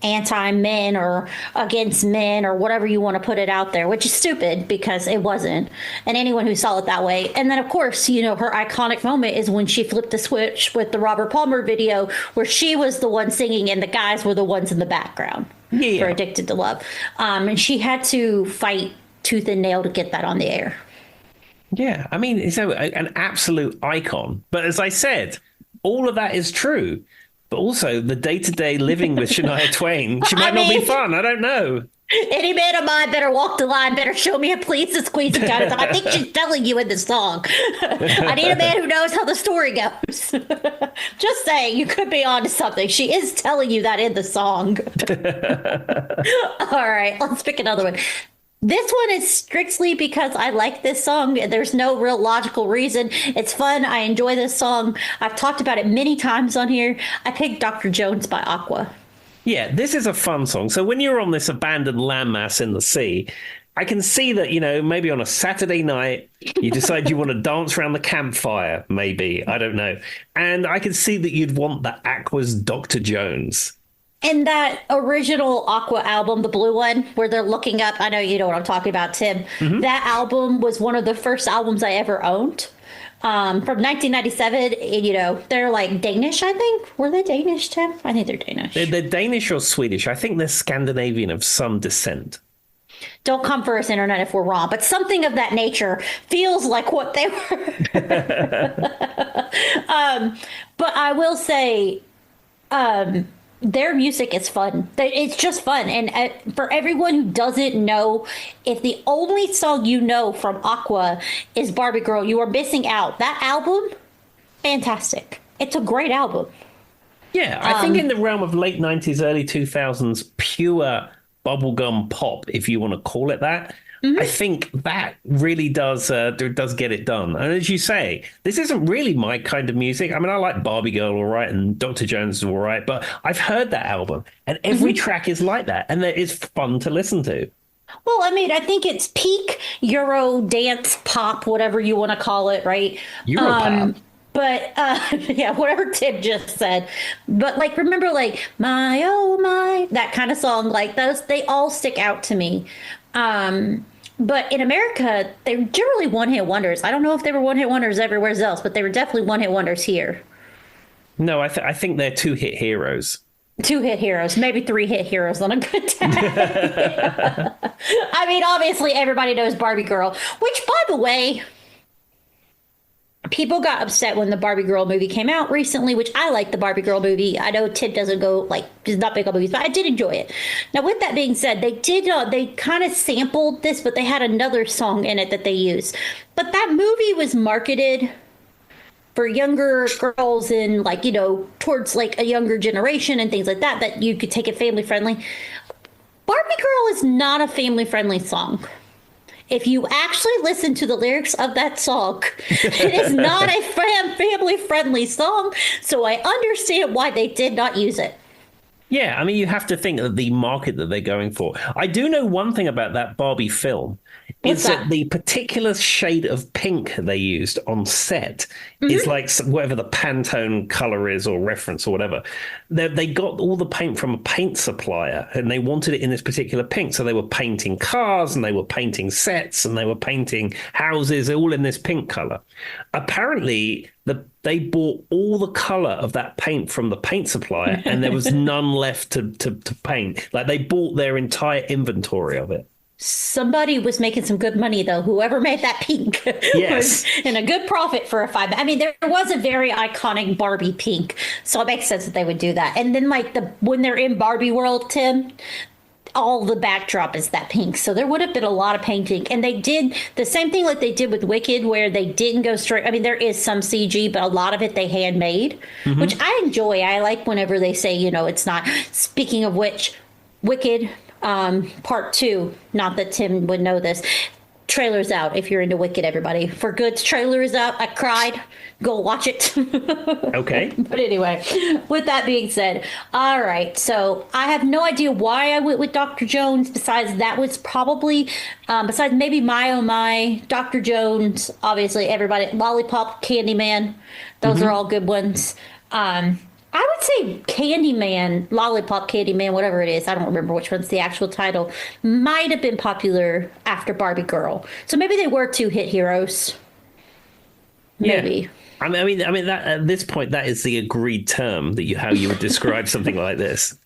Speaker 2: anti-men or against men or whatever you want to put it out there, which is stupid because it wasn't. And anyone who saw it that way. And then, of course, you know, her iconic moment is when she flipped the switch with the Robert Palmer video where she was the one singing and the guys were the ones in the background for Addicted to Love. And she had to fight tooth and nail to get that on the air.
Speaker 1: Yeah, I mean, so an absolute icon. But as I said, all of that is true. But also the day-to-day living with Shania Twain, she might not be fun. I don't know.
Speaker 2: Any man of mine better walk the line, better show me a please and squeeze and kind of. I think she's telling you in the song. I need a man who knows how the story goes. Just saying, you could be onto something. She is telling you that in the song. All right, let's pick another one. This one is strictly because I like this song. There's no real logical reason. It's fun. I enjoy this song. I've talked about it many times on here. I picked Dr. Jones by Aqua.
Speaker 1: Yeah, this is a fun song. So when you're on this abandoned landmass in the sea, I can see that, maybe on a Saturday night, you decide you want to dance around the campfire, maybe. I don't know. And I can see that you'd want the Aqua's Dr. Jones.
Speaker 2: And that original Aqua album, the blue one, where they're looking up, I know you know what I'm talking about, Tim. Mm-hmm. That album was one of the first albums I ever owned. From 1997, and, they're like Danish, I think. Were they Danish, Tim? I think they're Danish.
Speaker 1: They're Danish or Swedish. I think they're Scandinavian of some descent.
Speaker 2: Don't come for us, internet, if we're wrong, but something of that nature feels like what they were. But I will say, their music is fun. It's just fun. And for everyone who doesn't know, if the only song you know from Aqua is Barbie Girl, you are missing out. That album, fantastic. It's a great album.
Speaker 1: Yeah, I think in the realm of late 90s, early 2000s, pure bubblegum pop, if you want to call it that. Mm-hmm. I think that really does get it done. And as you say, this isn't really my kind of music. I mean, I like Barbie Girl all right and Dr. Jones is all right, but I've heard that album and every track is like that. And it is fun to listen to.
Speaker 2: Well, I mean, I think it's peak Euro dance pop, whatever you want to call it, right?
Speaker 1: Euro pop.
Speaker 2: But yeah, whatever Tim just said. But like, remember, like, my, oh my, that kind of song, like those, they all stick out to me. But in America, they're generally one-hit wonders. I don't know if they were one-hit wonders everywhere else, but they were definitely one-hit wonders here.
Speaker 1: No, I think they're two-hit heroes.
Speaker 2: Two-hit heroes, maybe three-hit heroes on a good day. I mean, obviously, everybody knows Barbie Girl, which, by the way, people got upset when the Barbie Girl movie came out recently, which I like the Barbie Girl movie. I know Tim doesn't is not big on movies, but I did enjoy it. Now, with that being said, they kind of sampled this, but they had another song in it that they used. But that movie was marketed for younger girls and towards like a younger generation and things like that, that you could take it family friendly. Barbie Girl is not a family friendly song. If you actually listen to the lyrics of that song, it is not a family-friendly song, so I understand why they did not use it.
Speaker 1: Yeah, I mean, you have to think of the market that they're going for. I do know one thing about that Barbie film. It's that the particular shade of pink they used on set is like whatever the Pantone color is or reference or whatever. They got all the paint from a paint supplier and they wanted it in this particular pink. So they were painting cars and they were painting sets and they were painting houses all in this pink color. Apparently, they bought all the color of that paint from the paint supplier and there was none left to paint. Like they bought their entire inventory of it.
Speaker 2: Somebody was making some good money, though. Whoever made that pink was in a good profit for a five. I mean, there was a very iconic Barbie pink, so it makes sense that they would do that. And then, when they're in Barbie world, Tim, all the backdrop is that pink. So there would have been a lot of painting. And they did the same thing like they did with Wicked, where they didn't go straight. I mean, there is some CG, but a lot of it they handmade, which I enjoy. I like whenever they say, it's not. Speaking of which, Wicked. Part 2, not that Tim would know this. Trailer's out if you're into Wicked, everybody. For Good's trailer is out. I cried. Go watch it.
Speaker 1: Okay.
Speaker 2: But anyway, with that being said, all right. So I have no idea why I went with Dr. Jones, besides that was probably, besides maybe My Oh My, Dr. Jones, obviously everybody, Lollipop, Candyman. Those are all good ones. I would say Candyman, Lollipop Candyman, whatever it is. I don't remember which one's the actual title. Might have been popular after Barbie Girl. So maybe they were two hit heroes. Maybe.
Speaker 1: Yeah. I mean that at this point, that is the agreed term how you would describe something like this.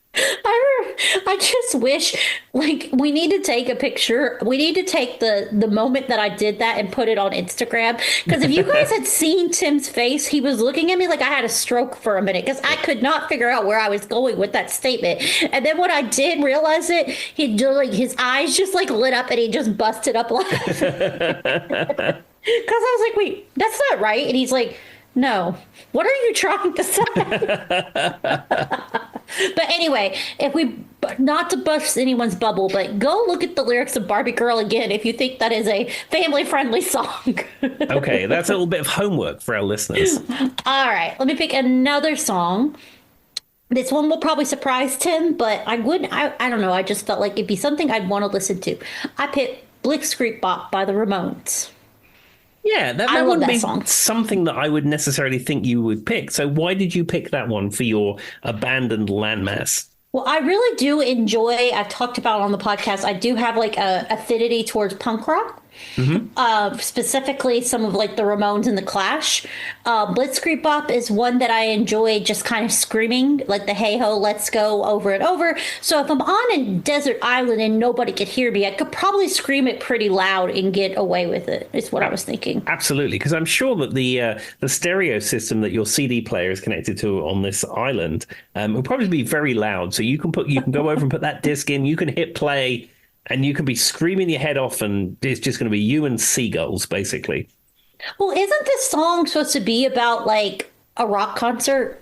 Speaker 2: I just wish, we need to take a picture. We need to take the moment that I did that and put it on Instagram. Because if you guys had seen Tim's face, he was looking at me like I had a stroke for a minute because I could not figure out where I was going with that statement. And then when I did realize it, his eyes just lit up and he just busted up laughing. Because I was like, wait, that's not right. And he's like, no, what are you trying to say? But anyway, not to bust anyone's bubble, but go look at the lyrics of Barbie Girl again if you think that is a family-friendly song.
Speaker 1: Okay, that's a little bit of homework for our listeners.
Speaker 2: All right, let me pick another song. This one will probably surprise Tim, but I don't know. I just felt like it'd be something I'd want to listen to. I picked Blitzkrieg Bop by the Ramones.
Speaker 1: Yeah,
Speaker 2: I
Speaker 1: that
Speaker 2: love
Speaker 1: wouldn't
Speaker 2: that
Speaker 1: be
Speaker 2: song.
Speaker 1: something that I would necessarily think you would pick. So why did you pick that one for your abandoned landmass?
Speaker 2: Well, I really do enjoy, I've talked about on the podcast, I do have like a affinity towards punk rock.
Speaker 1: Hmm.
Speaker 2: Specifically some of like the Ramones and the Clash. Blitzkrieg Bop is one that I enjoy just kind of screaming like the "Hey ho, let's go" over and over. So if I'm on a desert island and nobody could hear me, I could probably scream it pretty loud and get away with it. Is what I was thinking.
Speaker 1: Absolutely, because I'm sure that the stereo system that your CD player is connected to on this island will probably be very loud. So you can go over and put that disc in. You can hit play, and you can be screaming your head off, and it's just going to be you and seagulls, basically.
Speaker 2: Well, isn't this song supposed to be about like a rock concert?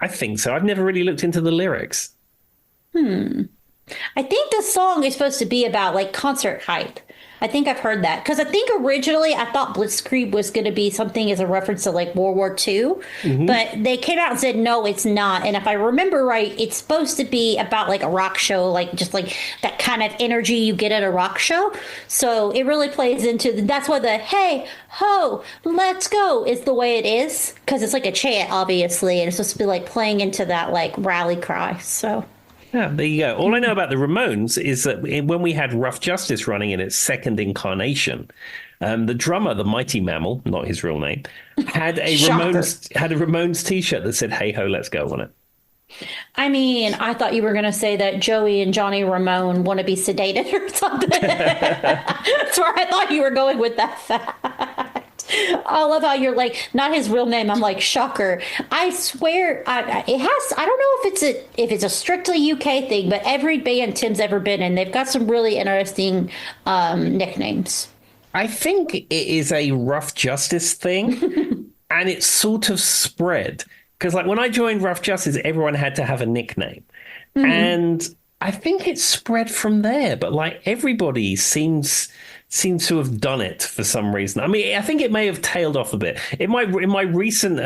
Speaker 1: I think so. I've never really looked into the lyrics.
Speaker 2: I think the song is supposed to be about like concert hype. I think I've heard that because I think originally I thought Blitzkrieg was going to be something as a reference to like World War II, but they came out and said no, it's not. And if I remember right, it's supposed to be about like a rock show, like just like that kind of energy you get at a rock show. So it really plays into that's why the "Hey ho, let's go" is the way it is because it's like a chant, obviously, and it's supposed to be like playing into that like rally cry. So.
Speaker 1: Yeah, there you go. All I know about the Ramones is that when we had Rough Justice running in its second incarnation, the drummer, the Mighty Mammal, not his real name,
Speaker 2: Shocker.
Speaker 1: Had a Ramones T-shirt that said "Hey ho, let's go" on it.
Speaker 2: I mean, I thought you were going to say that Joey and Johnny Ramone want to be sedated or something. That's where I thought you were going with that fact. I love how you're like, not his real name. I'm like, shocker. I swear, it has. I don't know if it's a strictly UK thing, but every band Tim's ever been in, they've got some really interesting nicknames.
Speaker 1: I think it is a Rough Justice thing, and it's sort of spread because, like, when I joined Rough Justice, everyone had to have a nickname, and I think it's spread from there. But like, everybody seems to have done it for some reason. I mean, I think it may have tailed off a bit. In my recent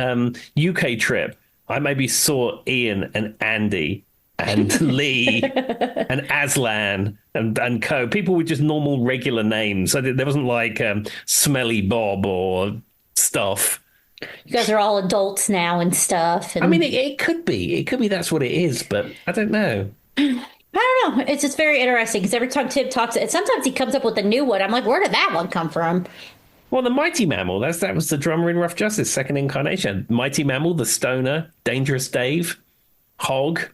Speaker 1: UK trip, I maybe saw Ian and Andy and Lee and Aslan and co. People with just normal regular names. So there wasn't like Smelly Bob or stuff.
Speaker 2: You guys are all adults now and stuff.
Speaker 1: I
Speaker 2: And
Speaker 1: mean, it could be. It could be that's what it is, but I don't know.
Speaker 2: I don't know. It's just very interesting because every time Tim talks, and sometimes he comes up with a new one. I'm like, where did that one come from?
Speaker 1: Well, the Mighty Mammal, that was the drummer in Rough Justice, second incarnation. Mighty Mammal, the Stoner, Dangerous Dave, Hog.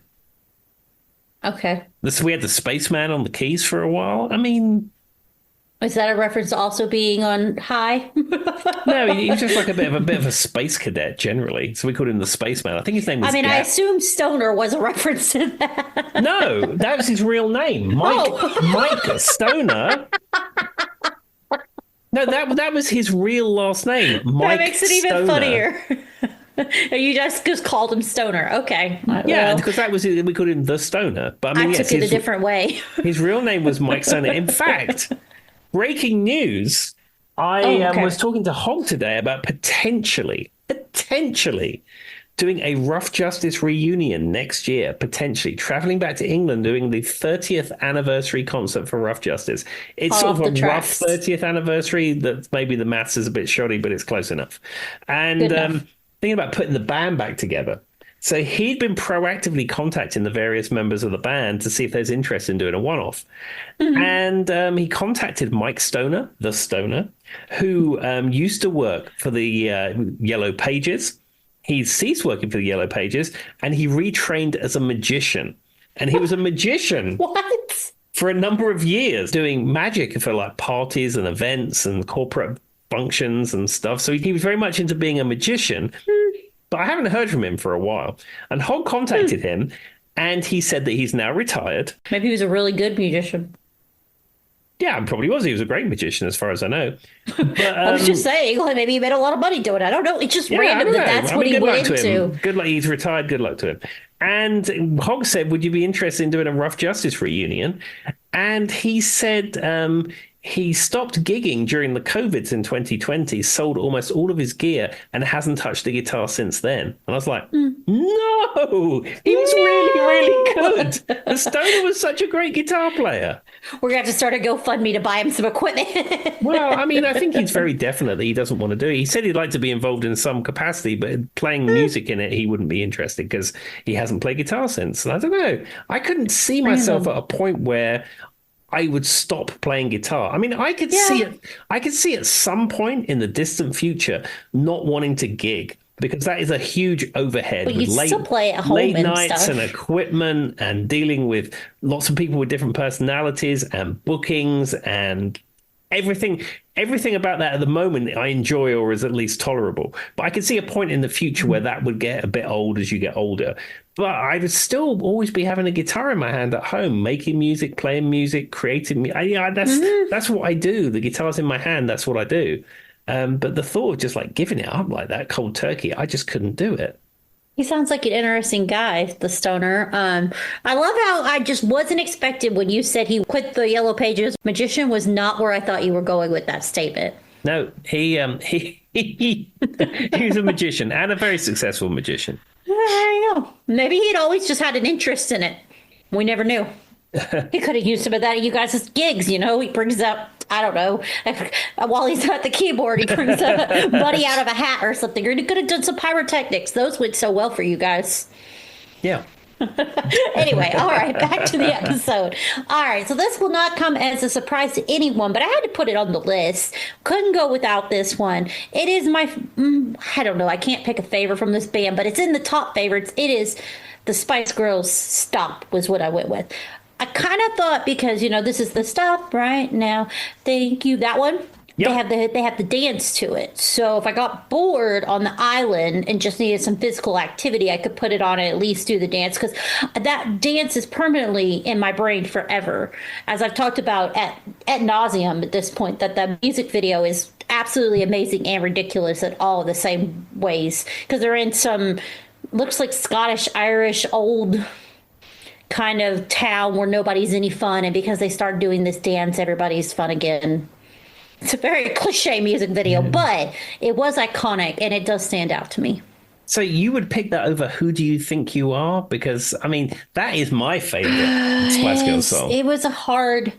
Speaker 2: Okay.
Speaker 1: We had the Spaceman on the keys for a while. I mean,
Speaker 2: Is that a reference to also being on high?
Speaker 1: no, he was just like a bit of a space cadet generally. So we called him the Spaceman. I think his name was
Speaker 2: I mean, I
Speaker 1: Gap.
Speaker 2: assume Stoner was a reference to that.
Speaker 1: No, that was his real name, Mike Stoner. No, that was his real last name, Mike
Speaker 2: That makes it even
Speaker 1: Stoner.
Speaker 2: funnier. You just called him Stoner. Okay.
Speaker 1: Yeah,
Speaker 2: Well,
Speaker 1: because we called him the Stoner. But I mean,
Speaker 2: I
Speaker 1: yes,
Speaker 2: took it a different way.
Speaker 1: his real name was Mike Stoner. In fact, breaking news, I
Speaker 2: Okay.
Speaker 1: was talking to Hog today about potentially doing a Rough Justice reunion next year, potentially traveling back to England, doing the 30th anniversary concert for Rough Justice. It's
Speaker 2: Hot
Speaker 1: sort
Speaker 2: off
Speaker 1: of a
Speaker 2: the
Speaker 1: rough
Speaker 2: tracks.
Speaker 1: 30th anniversary that maybe the maths is a bit shoddy, but it's close enough. And
Speaker 2: Good enough.
Speaker 1: thinking about putting the band back together. So he'd been proactively contacting the various members of the band to see if there's interest in doing a one-off. And he contacted Mike Stoner, the Stoner, who used to work for the Yellow Pages. He ceased working for the Yellow Pages, and he retrained as a magician. And he was a magician
Speaker 2: What?
Speaker 1: for a number of years, doing magic for like parties and events and corporate functions and stuff. So he was very much into being a magician. But I haven't heard from him for a while. And Hogg contacted him, and he said that he's now retired.
Speaker 2: Maybe he was a really good musician.
Speaker 1: Yeah, probably was. He was a great magician, as far as I know. But
Speaker 2: I was just saying, like, maybe he made a lot of money doing it. I don't know. It's just
Speaker 1: yeah, I
Speaker 2: random
Speaker 1: don't
Speaker 2: that
Speaker 1: know.
Speaker 2: that's
Speaker 1: I
Speaker 2: what
Speaker 1: mean,
Speaker 2: he
Speaker 1: good luck
Speaker 2: went
Speaker 1: to him.
Speaker 2: into.
Speaker 1: Good luck. He's retired. Good luck to him. And Hogg said, "Would you be interested in doing a Rough Justice reunion?" And he said he stopped gigging during the COVIDs in 2020, sold almost all of his gear, and hasn't touched a guitar since then. And I was like, no, he was really, really good. The Stoner was such a great guitar player.
Speaker 2: We're going to have to start a GoFundMe to buy him some equipment.
Speaker 1: Well, I mean, I think he's very definite that he doesn't want to do it. He said he'd like to be involved in some capacity, but playing music in it, he wouldn't be interested because he hasn't played guitar since. And I don't know. I couldn't see myself at a point where I would stop playing guitar. I mean, I could see it. I could see at some point in the distant future not wanting to gig because that is a huge overhead
Speaker 2: But
Speaker 1: with
Speaker 2: you still play at home
Speaker 1: late
Speaker 2: and
Speaker 1: nights
Speaker 2: stuff.
Speaker 1: and equipment and dealing with lots of people with different personalities and bookings and everything about that at the moment I enjoy or is at least tolerable. But I could see a point in the future where that would get a bit old as you get older. But I would still always be having a guitar in my hand at home, making music, playing music, creating music. That's what I do. The guitar's in my hand. That's what I do. But the thought of just like giving it up like that, cold turkey, I just couldn't do it.
Speaker 2: He sounds like an interesting guy, the Stoner. I love how I just wasn't expected when you said he quit the Yellow Pages. Magician was not where I thought you were going with that statement.
Speaker 1: No, he was a magician and a very successful magician.
Speaker 2: I don't know. Maybe he'd always just had an interest in it. We never knew. He could have used some of that at you guys' gigs, you know? He brings out, I don't know, while he's at the keyboard, he brings a buddy out of a hat or something. Or he could have done some pyrotechnics. Those went so well for you guys.
Speaker 1: Yeah.
Speaker 2: Anyway, all right, back to the episode. All right, so this will not come as a surprise to anyone, but I had to put it on the list. Couldn't go without this one. It is my, I don't know, I can't pick a favorite from this band, but it's in the top favorites. It is the Spice Girls' Stop was what I went with. I kind of thought because, you know, this is the Stop right now. Thank you. That one.
Speaker 1: Yep.
Speaker 2: They have the dance to it. So if I got bored on the island and just needed some physical activity, I could put it on and at least do the dance because that dance is permanently in my brain forever. As I've talked about at nauseum at this point, that the music video is absolutely amazing and ridiculous in all the same ways because they're in some looks like Scottish, Irish, old kind of town where nobody's any fun, and because they start doing this dance, everybody's fun again. It's a very cliche music video, but it was iconic and it does stand out to me.
Speaker 1: So you would pick that over Who Do You Think You Are? Because I mean, that is my favorite Spice Girls song.
Speaker 2: It was a hard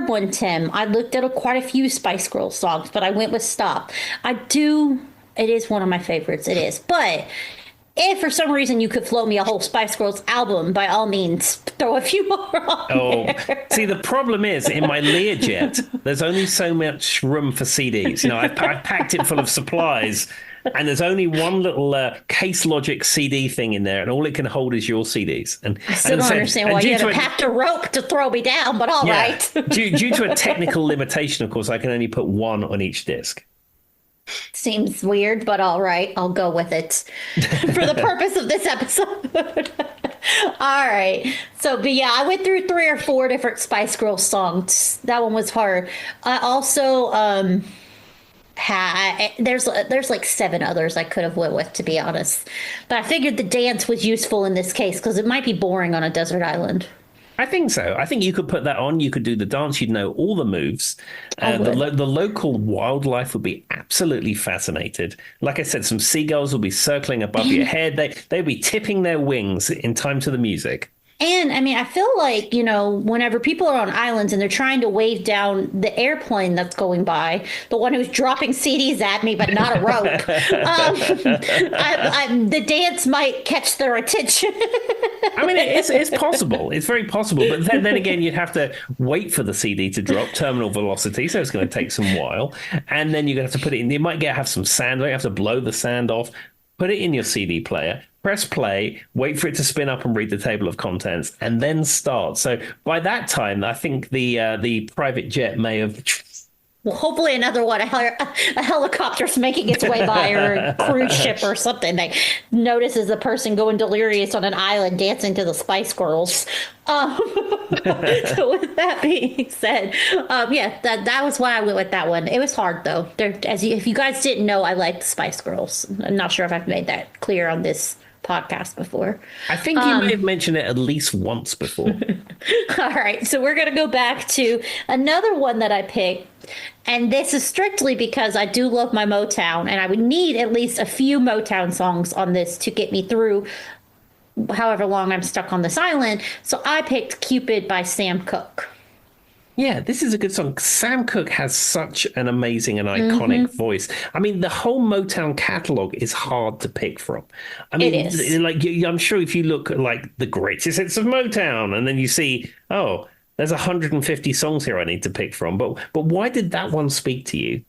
Speaker 2: one, Tim. I looked at quite a few Spice Girls songs, but I went with Stop. It is one of my favorites. It is. But if for some reason you could float me a whole Spice Girls album, by all means, throw a few more on there.
Speaker 1: See, the problem is in my Learjet, there's only so much room for CDs. You know, I've packed it full of supplies, and there's only one little Case Logic CD thing in there, and all it can hold is your CDs. And
Speaker 2: I still don't understand why you had to pack a rope to throw me down, but all right.
Speaker 1: due to a technical limitation, of course, I can only put one on each disc.
Speaker 2: Seems weird, but all right, I'll go with it for the purpose of this episode. All right. So, but yeah, I went through 3 or 4 different Spice Girls songs. That one was hard. I also there's like 7 others I could have went with, to be honest. But I figured the dance was useful in this case because it might be boring on a desert island.
Speaker 1: I think so. I think you could put that on. You could do the dance. You'd know all the moves. The local wildlife would be absolutely fascinated. Like I said, some seagulls will be circling above your head. They'd be tipping their wings in time to the music.
Speaker 2: And I mean, I feel like, you know, whenever people are on islands and they're trying to wave down the airplane that's going by, the one who's dropping CDs at me, but not a rope, the dance might catch their attention.
Speaker 1: I mean, it's possible. It's very possible. But then again, you'd have to wait for the CD to drop terminal velocity. So it's going to take some while. And then you're going to have to put it in. You might have some sand. You have to blow the sand off. Put it in your CD player, press play, wait for it to spin up and read the table of contents, and then start. So by that time, I think the private jet may have...
Speaker 2: Well, hopefully another one, a helicopter's making its way by, or a cruise ship or something that notices a person going delirious on an island dancing to the Spice Girls. So with that being said, that was why I went with that one. It was hard, though. If you guys didn't know, I like the Spice Girls. I'm not sure if I've made that clear on this podcast before.
Speaker 1: I think you may have mentioned it at least once before.
Speaker 2: All right, so we're going to go back to another one that I picked. And this is strictly because I do love my Motown, and I would need at least a few Motown songs on this to get me through however long I'm stuck on this island. So I picked Cupid by Sam Cooke.
Speaker 1: Yeah, this is a good song. Sam Cooke has such an amazing and iconic voice. I mean, the whole Motown catalog is hard to pick from. I mean,
Speaker 2: It is.
Speaker 1: like I'm sure if you look at like the greatest hits of Motown, and then you see, oh, there's 150 songs here I need to pick from. But why did that one speak to you?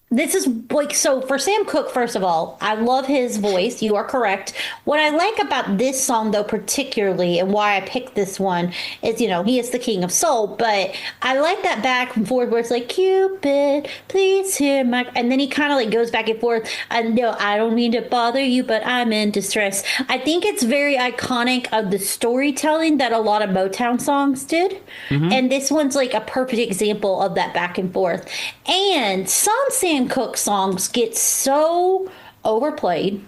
Speaker 2: This is like, so for Sam Cooke, first of all, I love his voice. You are correct. What I like about this song, though, particularly, and why I picked this one is, you know, he is the king of soul, but I like that back and forth where it's like, Cupid, please hear my, and then he kind of like goes back and forth. And no, I don't mean to bother you, but I'm in distress. I think it's very iconic of the storytelling that a lot of Motown songs did. And this one's like a perfect example of that back and forth. And some Sam Cooke songs get so overplayed.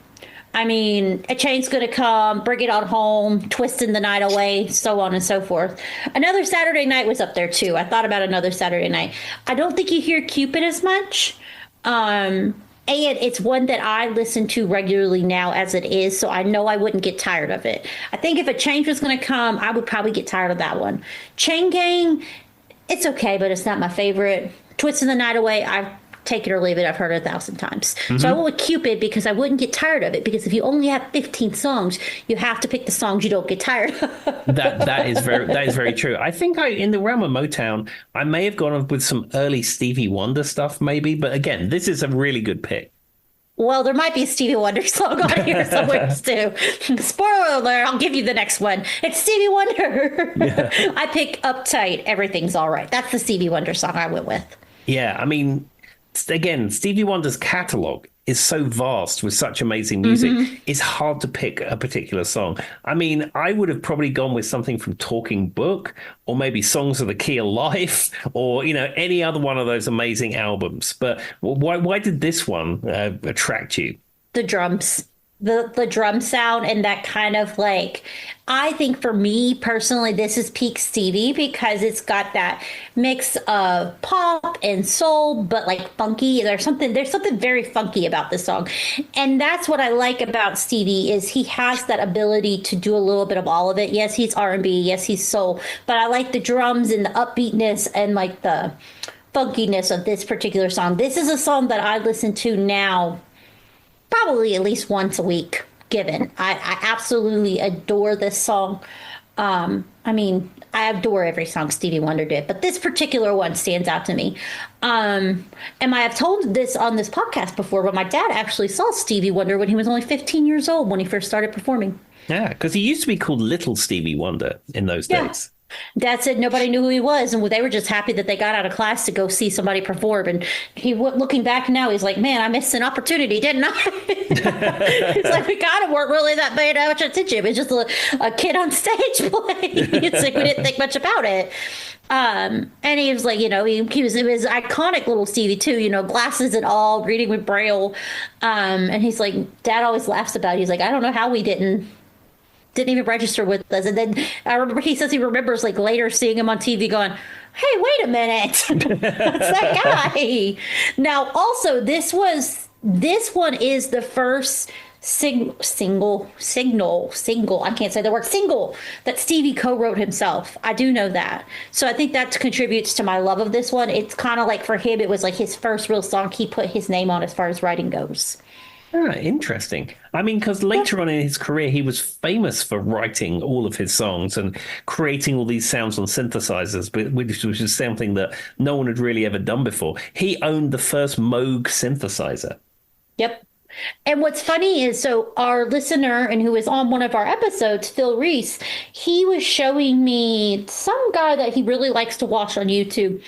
Speaker 2: I mean, A Chain's Gonna Come, Bring It On Home, Twisting the Night Away, so on and so forth. Another Saturday Night was up there too. I thought about Another Saturday Night. I don't think you hear Cupid as much. And it's one that I listen to regularly now as it is, so I know I wouldn't get tired of it. I think if A Change was going to come, I would probably get tired of that one. Chain Gang, it's okay, but it's not my favorite. Twisting the Night Away, I take it or leave it. I've heard it 1,000 times. So I went with Cupid because I wouldn't get tired of it. Because if you only have 15 songs, you have to pick the songs you don't get tired of.
Speaker 1: That is very true. I think in the realm of Motown, I may have gone with some early Stevie Wonder stuff, maybe. But again, this is a really good pick.
Speaker 2: Well, there might be a Stevie Wonder song on here somewhere too. Spoiler alert, I'll give you the next one. It's Stevie Wonder. Yeah. I pick Uptight, Everything's All Right. That's the Stevie Wonder song I went with.
Speaker 1: Yeah, I mean, again, Stevie Wonder's catalog is so vast with such amazing music. It's hard to pick a particular song. I mean, I would have probably gone with something from Talking Book, or maybe Songs of the Key of Life, or, you know, any other one of those amazing albums. But why did this one attract you?
Speaker 2: The drums. The drum sound and that kind of like, I think for me personally, this is peak Stevie because it's got that mix of pop and soul, but like funky. There's something very funky about this song. And that's what I like about Stevie is he has that ability to do a little bit of all of it. Yes, he's R&B. Yes, he's soul, but I like the drums and the upbeatness and like the funkiness of this particular song. This is a song that I listen to now probably at least once a week, given. I absolutely adore this song. I mean, I adore every song Stevie Wonder did, but this particular one stands out to me. And I have told this on this podcast before, but my dad actually saw Stevie Wonder when he was only 15 years old when he first started performing.
Speaker 1: Yeah, because he used to be called Little Stevie Wonder in those days.
Speaker 2: Dad said nobody knew who he was, and they were just happy that they got out of class to go see somebody perform. And looking back now, he's like, "Man, I missed an opportunity, didn't I?" It's like we kind of weren't really that paying much attention. It was just a kid on stage playing. It's like we didn't think much about it. And he was like, you know, it was iconic little Stevie too, you know, glasses and all, reading with Braille. And he's like, Dad always laughs about it. He's like, I don't know how we didn't even register with us. And then I remember he says he remembers like later seeing him on TV going, hey, wait a minute. That's that guy. Now, also, this one is the first single, I can't say the word single, that Stevie co-wrote himself. I do know that. So I think that contributes to my love of this one. It's kind of like for him, it was like his first real song he put his name on as far as writing goes.
Speaker 1: Ah, interesting. I mean, because later on in his career, he was famous for writing all of his songs and creating all these sounds on synthesizers, which was something that no one had really ever done before. He owned the first Moog synthesizer.
Speaker 2: Yep. And what's funny is, so our listener and who was on one of our episodes, Phil Reese, he was showing me some guy that he really likes to watch on YouTube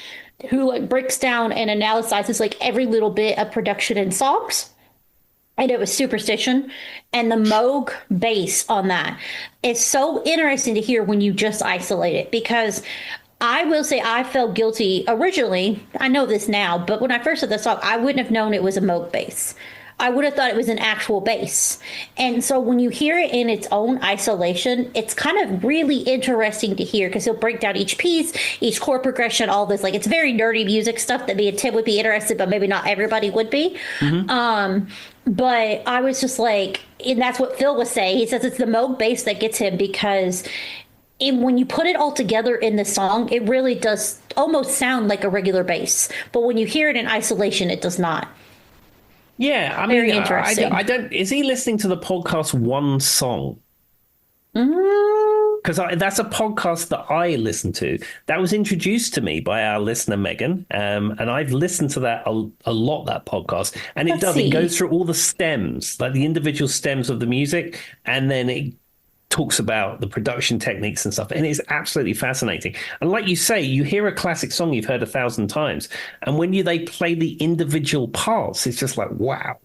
Speaker 2: who like breaks down and analyzes like every little bit of production in songs. And it was Superstition, and the Moog bass on that is so interesting to hear when you just isolate it, because I will say I felt guilty originally. I know this now, but when I first heard the song, I wouldn't have known it was a Moog bass. I would have thought it was an actual bass. And so when you hear it in its own isolation, it's kind of really interesting to hear because he'll break down each piece, each chord progression, all this. Like, it's very nerdy music stuff that me and Tim would be interested, but maybe not everybody would be. But I was just like, and that's what Phil was saying. He says it's the Moog bass that gets him because when you put it all together in the song, it really does almost sound like a regular bass. But when you hear it in isolation, it does not.
Speaker 1: Yeah, I
Speaker 2: Very
Speaker 1: mean,
Speaker 2: interesting.
Speaker 1: I don't. Is he listening to the podcast One Song? Because that's a podcast that I listen to. That was introduced to me by our listener Megan, and I've listened to that a lot. That podcast, and it
Speaker 2: Let's
Speaker 1: does.
Speaker 2: see.
Speaker 1: It goes through all the stems, like the individual stems of the music, and then it talks about the production techniques and stuff, and it's absolutely fascinating. And like you say, you hear a classic song you've heard 1,000 times, and when they play the individual parts, it's just like, wow.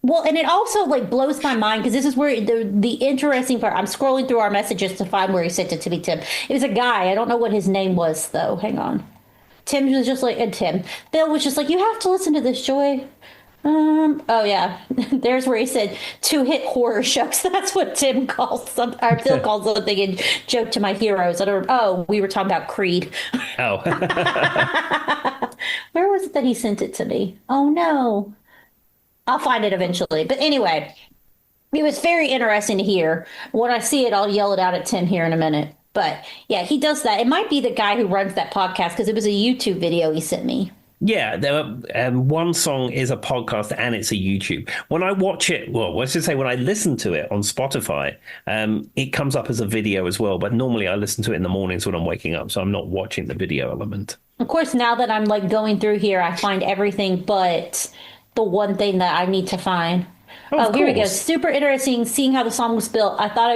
Speaker 2: Well, and it also like blows my mind because this is where the interesting part. I'm scrolling through our messages to find where he sent it to me, Tim. It was a guy. I don't know what his name was though. Hang on. Tim was just like, and Tim. Bill was just like, you have to listen to this, Joy. Oh yeah, there's where he said 2-hit horror shows. That's what Tim calls them, or Phil calls something in Joke to My Heroes. I don't. Oh, we were talking about Creed.
Speaker 1: Oh.
Speaker 2: Where was it that he sent it to me? Oh no, I'll find it eventually. But anyway, it was very interesting to hear. When I see it, I'll yell it out at Tim here in a minute. But yeah, he does that. It might be the guy who runs that podcast because it was a YouTube video he sent me.
Speaker 1: Yeah, One Song is a podcast and it's a YouTube. When I watch it, well, let's just say when I listen to it on Spotify, it comes up as a video as well. But normally I listen to it in the mornings when I'm waking up, so I'm not watching the video element.
Speaker 2: Of course, now that I'm like going through here, I find everything but the one thing that I need to find. Oh, here we go. Super interesting seeing how the song was built. I thought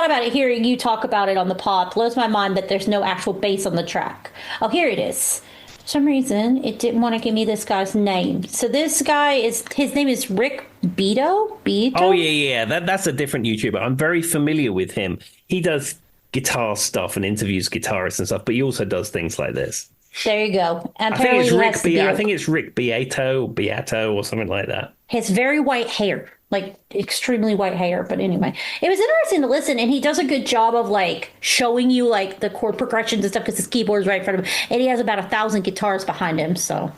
Speaker 2: about it hearing you talk about it on the pod. Blows my mind that there's no actual bass on the track. Oh, here it is. For some reason, it didn't want to give me this guy's name. So this guy his name is Rick Beato?
Speaker 1: Oh, yeah. That's a different YouTuber. I'm very familiar with him. He does guitar stuff and interviews guitarists and stuff, but he also does things like this.
Speaker 2: There you go. And
Speaker 1: I think it's Rick Beato or something like that.
Speaker 2: He has very white hair, like extremely white hair. But anyway, it was interesting to listen, and he does a good job of like showing you like the chord progressions and stuff because his keyboard's right in front of him, and he has about 1,000 guitars behind him. So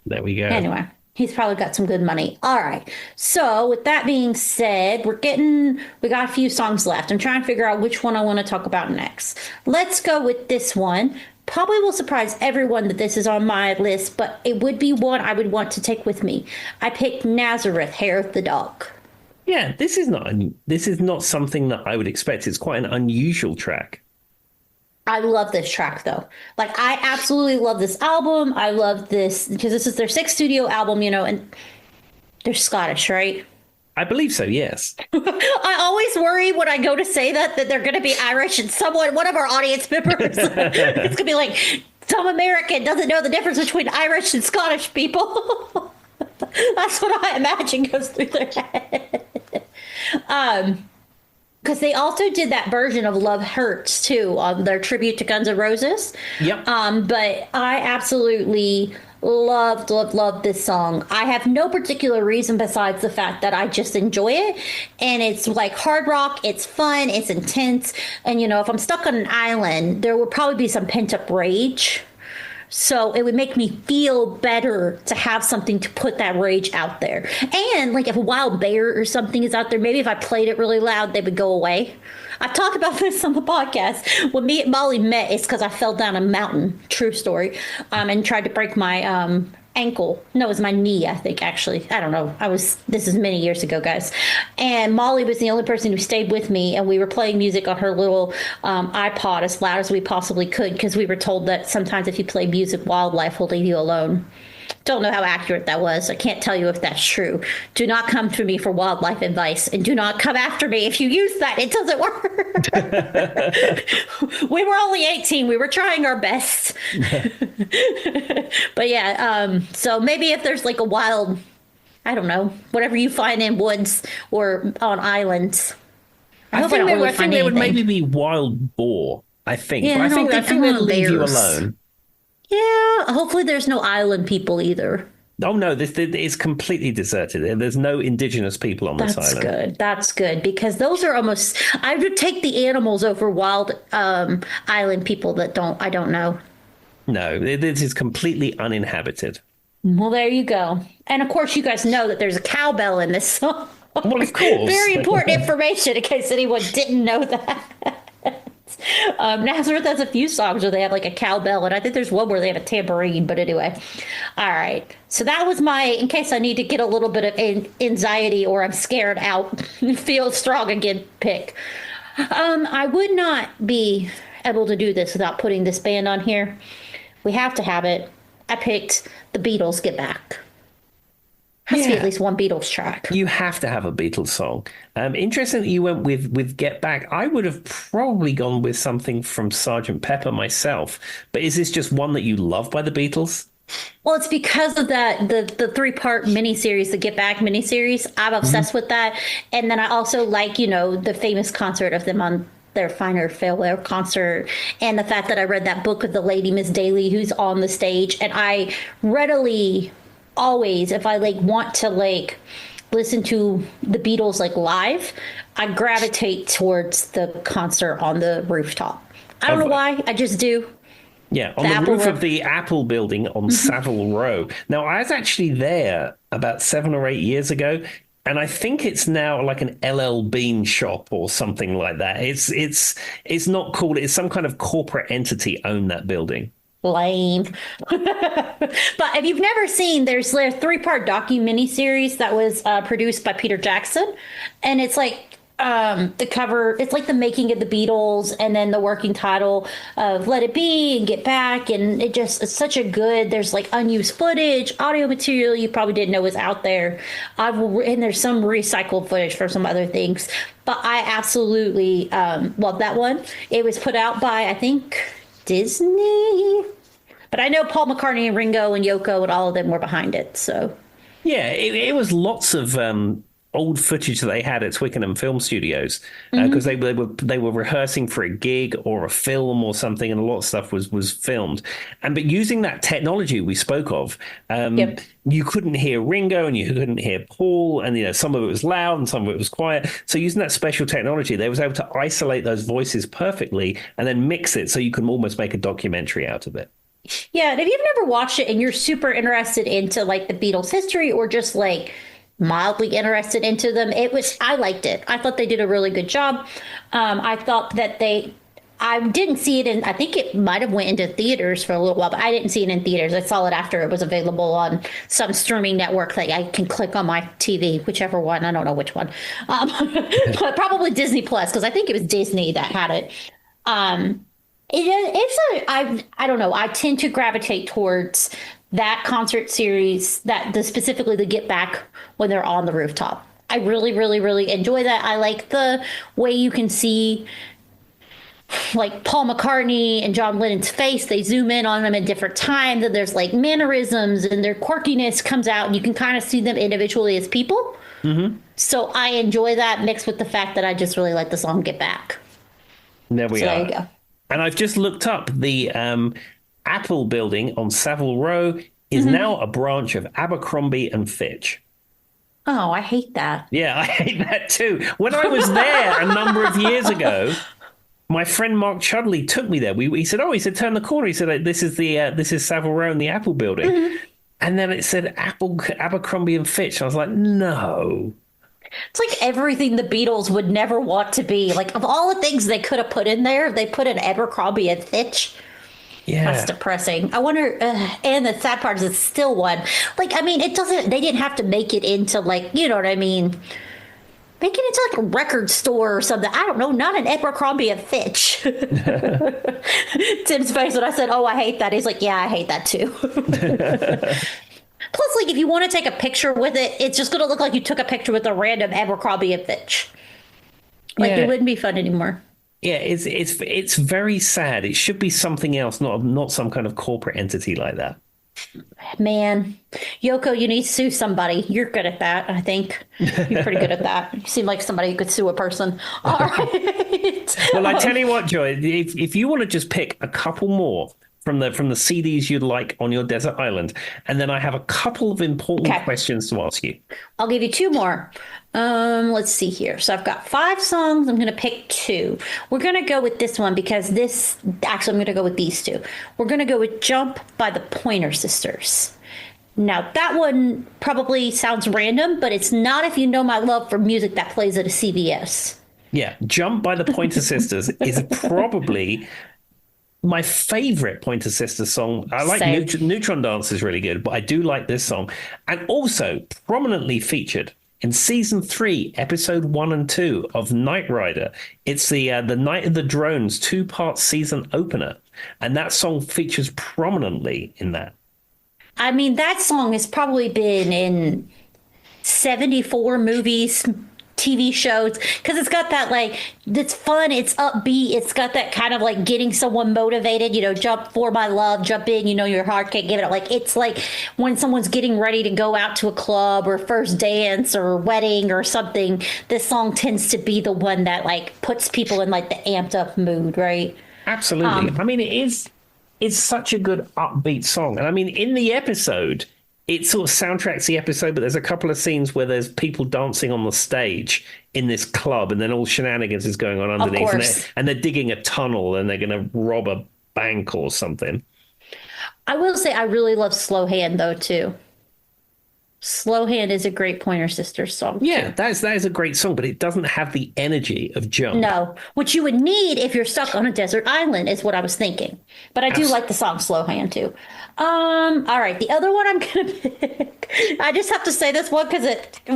Speaker 1: there we go.
Speaker 2: Anyway, he's probably got some good money. All right. So with that being said, we got a few songs left. I'm trying to figure out which one I want to talk about next. Let's go with this one. Probably will surprise everyone that this is on my list, but it would be one I would want to take with me. I picked Nazareth, Hair of the Dog.
Speaker 1: Yeah, this is not something that I would expect. It's quite an unusual track.
Speaker 2: I love this track though. Like I absolutely love this album. I love this because this is their 6th studio album, and they're Scottish, right?
Speaker 1: I believe so, yes.
Speaker 2: I always worry when I go to say that they're going to be Irish and one of our audience members, it's going to be like, some American doesn't know the difference between Irish and Scottish people. That's what I imagine goes through their head. Because they also did that version of Love Hurts, too, on their tribute to Guns N' Roses.
Speaker 1: Yep.
Speaker 2: But I absolutely love this song. I have no particular reason besides the fact that I just enjoy it. And it's like hard rock. It's fun. It's intense. And, if I'm stuck on an island, there would probably be some pent up rage. So it would make me feel better to have something to put that rage out there. And like if a wild bear or something is out there, maybe if I played it really loud, they would go away. I've talked about this on the podcast. When me and Molly met, it's because I fell down a mountain. True story. And tried to break my ankle. No, it was my knee, I think, actually. I don't know. This is many years ago, guys. And Molly was the only person who stayed with me, and we were playing music on her little iPod as loud as we possibly could because we were told that sometimes if you play music, wildlife will leave you alone. Don't know how accurate that was. I can't tell you if that's true. Do not come to me for wildlife advice, and do not come after me if you use that. It doesn't work. We were only 18. We were trying our best. But yeah, so maybe if there's like a wild, I don't know, whatever you find in woods or on islands.
Speaker 1: I think they would maybe be wild boar, I think.
Speaker 2: Yeah,
Speaker 1: but I think they'd leave you alone.
Speaker 2: Yeah, hopefully there's no island people either.
Speaker 1: Oh no, this is completely deserted. There's no indigenous people on this
Speaker 2: That's
Speaker 1: island.
Speaker 2: good. That's good because those are almost. I would take the animals over wild island people that I don't know.
Speaker 1: No, this is completely uninhabited.
Speaker 2: Well, there you go. And of course, you guys know that there's a cowbell in this song.
Speaker 1: Well, of course.
Speaker 2: Very important information in case anyone didn't know that. Nazareth has a few songs where they have like a cowbell, and I think there's one where they have a tambourine. But anyway, all right. So that was in case I need to get a little bit of anxiety or I'm scared out, feel strong again, pick. I would not be able to do this without putting this band on here. We have to have it. I picked the Beatles' Get Back. Has to be at least one Beatles track.
Speaker 1: You have to have a Beatles song. Interesting that you went with Get Back. I would have probably gone with something from Sgt. Pepper myself. But is this just one that you love by the Beatles?
Speaker 2: Well, it's because of the 3-part miniseries, the Get Back miniseries. I'm obsessed with that. And then I also like, the famous concert of them on their Finer Farewell concert, and the fact that I read that book of the lady, Miss Daly, who's on the stage. And I readily always, if I want to listen to the Beatles live, I gravitate towards the concert on the rooftop. I don't know why, I just do.
Speaker 1: Yeah, on the roof of the Apple building on Savile Row. Now, I was actually there about 7 or 8 years ago, and I think it's now like an LL Bean shop or something like that. It's not called. It's some kind of corporate entity owned that building.
Speaker 2: Lame. But if you've never seen, there's a 3-part miniseries that was produced by Peter Jackson, and it's the cover, it's like the making of the Beatles, and then the working title of Let It Be and Get Back, and it's such a good, there's unused footage, audio material you probably didn't know was out there. And there's some recycled footage for some other things, but I absolutely love that one. It was put out by, I think, Disney, but I know Paul McCartney and Ringo and Yoko and all of them were behind it. So
Speaker 1: yeah, it was lots of old footage that they had at Twickenham Film Studios because they were rehearsing for a gig or a film or something, and a lot of stuff was filmed. But using that technology we spoke of, you couldn't hear Ringo and you couldn't hear Paul, and some of it was loud and some of it was quiet. So using that special technology, they was able to isolate those voices perfectly and then mix it so you can almost make a documentary out of it.
Speaker 2: Yeah, and if you've never watched it and you're super interested into the Beatles history, or just mildly interested into them, I liked it. I thought they did a really good job. I thought that I didn't see it I think it might have went into theaters for a little while, but I didn't see it in theaters. I saw it after it was available on some streaming network that I can click on my TV, whichever one. I don't know which one. But probably Disney Plus, because I think it was Disney that had it. I don't know. I tend to gravitate towards that concert series, specifically the Get Back when they're on the rooftop. I really, really, really enjoy that. I like the way you can see Paul McCartney and John Lennon's face. They zoom in on them at different times, and there's mannerisms, and their quirkiness comes out, and you can kind of see them individually as people. So I enjoy that, mixed with the fact that I just really like the song Get Back.
Speaker 1: There we are.
Speaker 2: There you go.
Speaker 1: And I've just looked up the Apple building on Savile Row is now a branch of Abercrombie and Fitch.
Speaker 2: Oh, I hate that.
Speaker 1: Yeah, I hate that too. When I was there a number of years ago, my friend Mark Chudley took me there. He said, turn the corner. He said, this is Savile Row and the Apple building. And then it said Abercrombie and Fitch. And I was like, no.
Speaker 2: It's everything the Beatles would never want to be. Of all the things they could have put in there, they put in Abercrombie and Fitch.
Speaker 1: Yeah.
Speaker 2: That's depressing. I wonder, and the sad part is it's still one. It doesn't, they didn't have to make it into you know what I mean? Make it into a record store or something. I don't know, not an Abercrombie and Fitch. Tim's face when I said, oh, I hate that. He's like, yeah, I hate that too. Plus, if you want to take a picture with it, it's just going to look like you took a picture with a random Abercrombie and Fitch. It wouldn't be fun anymore.
Speaker 1: Yeah, it's very sad. It should be something else, not some kind of corporate entity like that.
Speaker 2: Man, Yoko, you need to sue somebody. You're good at that, I think. You're pretty good at that. You seem like somebody who could sue a person. All right.
Speaker 1: Well, I tell you what, Joy, if you want to just pick a couple more from the CDs you'd like on your desert island, and then I have a couple of important questions to ask you.
Speaker 2: I'll give you two more. Let's see here. So I've got 5 songs. I'm going to pick 2. We're going to go with this one because I'm going to go with these 2. We're going to go with Jump by the Pointer Sisters. Now, that one probably sounds random, but it's not if you know my love for music that plays at a CVS.
Speaker 1: Yeah, Jump by the Pointer Sisters is probably my favorite Pointer Sisters song. I like Neutron Dance is really good, but I do like this song. And also prominently featured in season 3, episode 1 and 2 of Knight Rider. It's the Night of the Drones 2-part season opener. And that song features prominently in that.
Speaker 2: I mean, that song has probably been in 74 movies, TV shows, because it's got that, like, it's fun, it's upbeat, it's got that kind of like getting someone motivated, jump for my love, jump in, your heart can't give it up. Like, it's like when someone's getting ready to go out to a club or first dance or wedding or something, this song tends to be the one that like puts people in like the amped up mood, right?
Speaker 1: Absolutely. I mean, it's such a good upbeat song. And I mean, in the episode, it sort of soundtracks the episode, but there's a couple of scenes where there's people dancing on the stage in this club, and then all shenanigans is going on underneath. And they're digging a tunnel, and they're going to rob a bank or something.
Speaker 2: I will say I really love Slow Hand, though, too. Slow Hand is a great Pointer Sisters song.
Speaker 1: Yeah, that is a great song, but it doesn't have the energy of Jump.
Speaker 2: No, which you would need if you're stuck on a desert island is what I was thinking. But I do like the song Slow Hand too. All right, the other one I'm gonna pick. I just have to say this one because Tim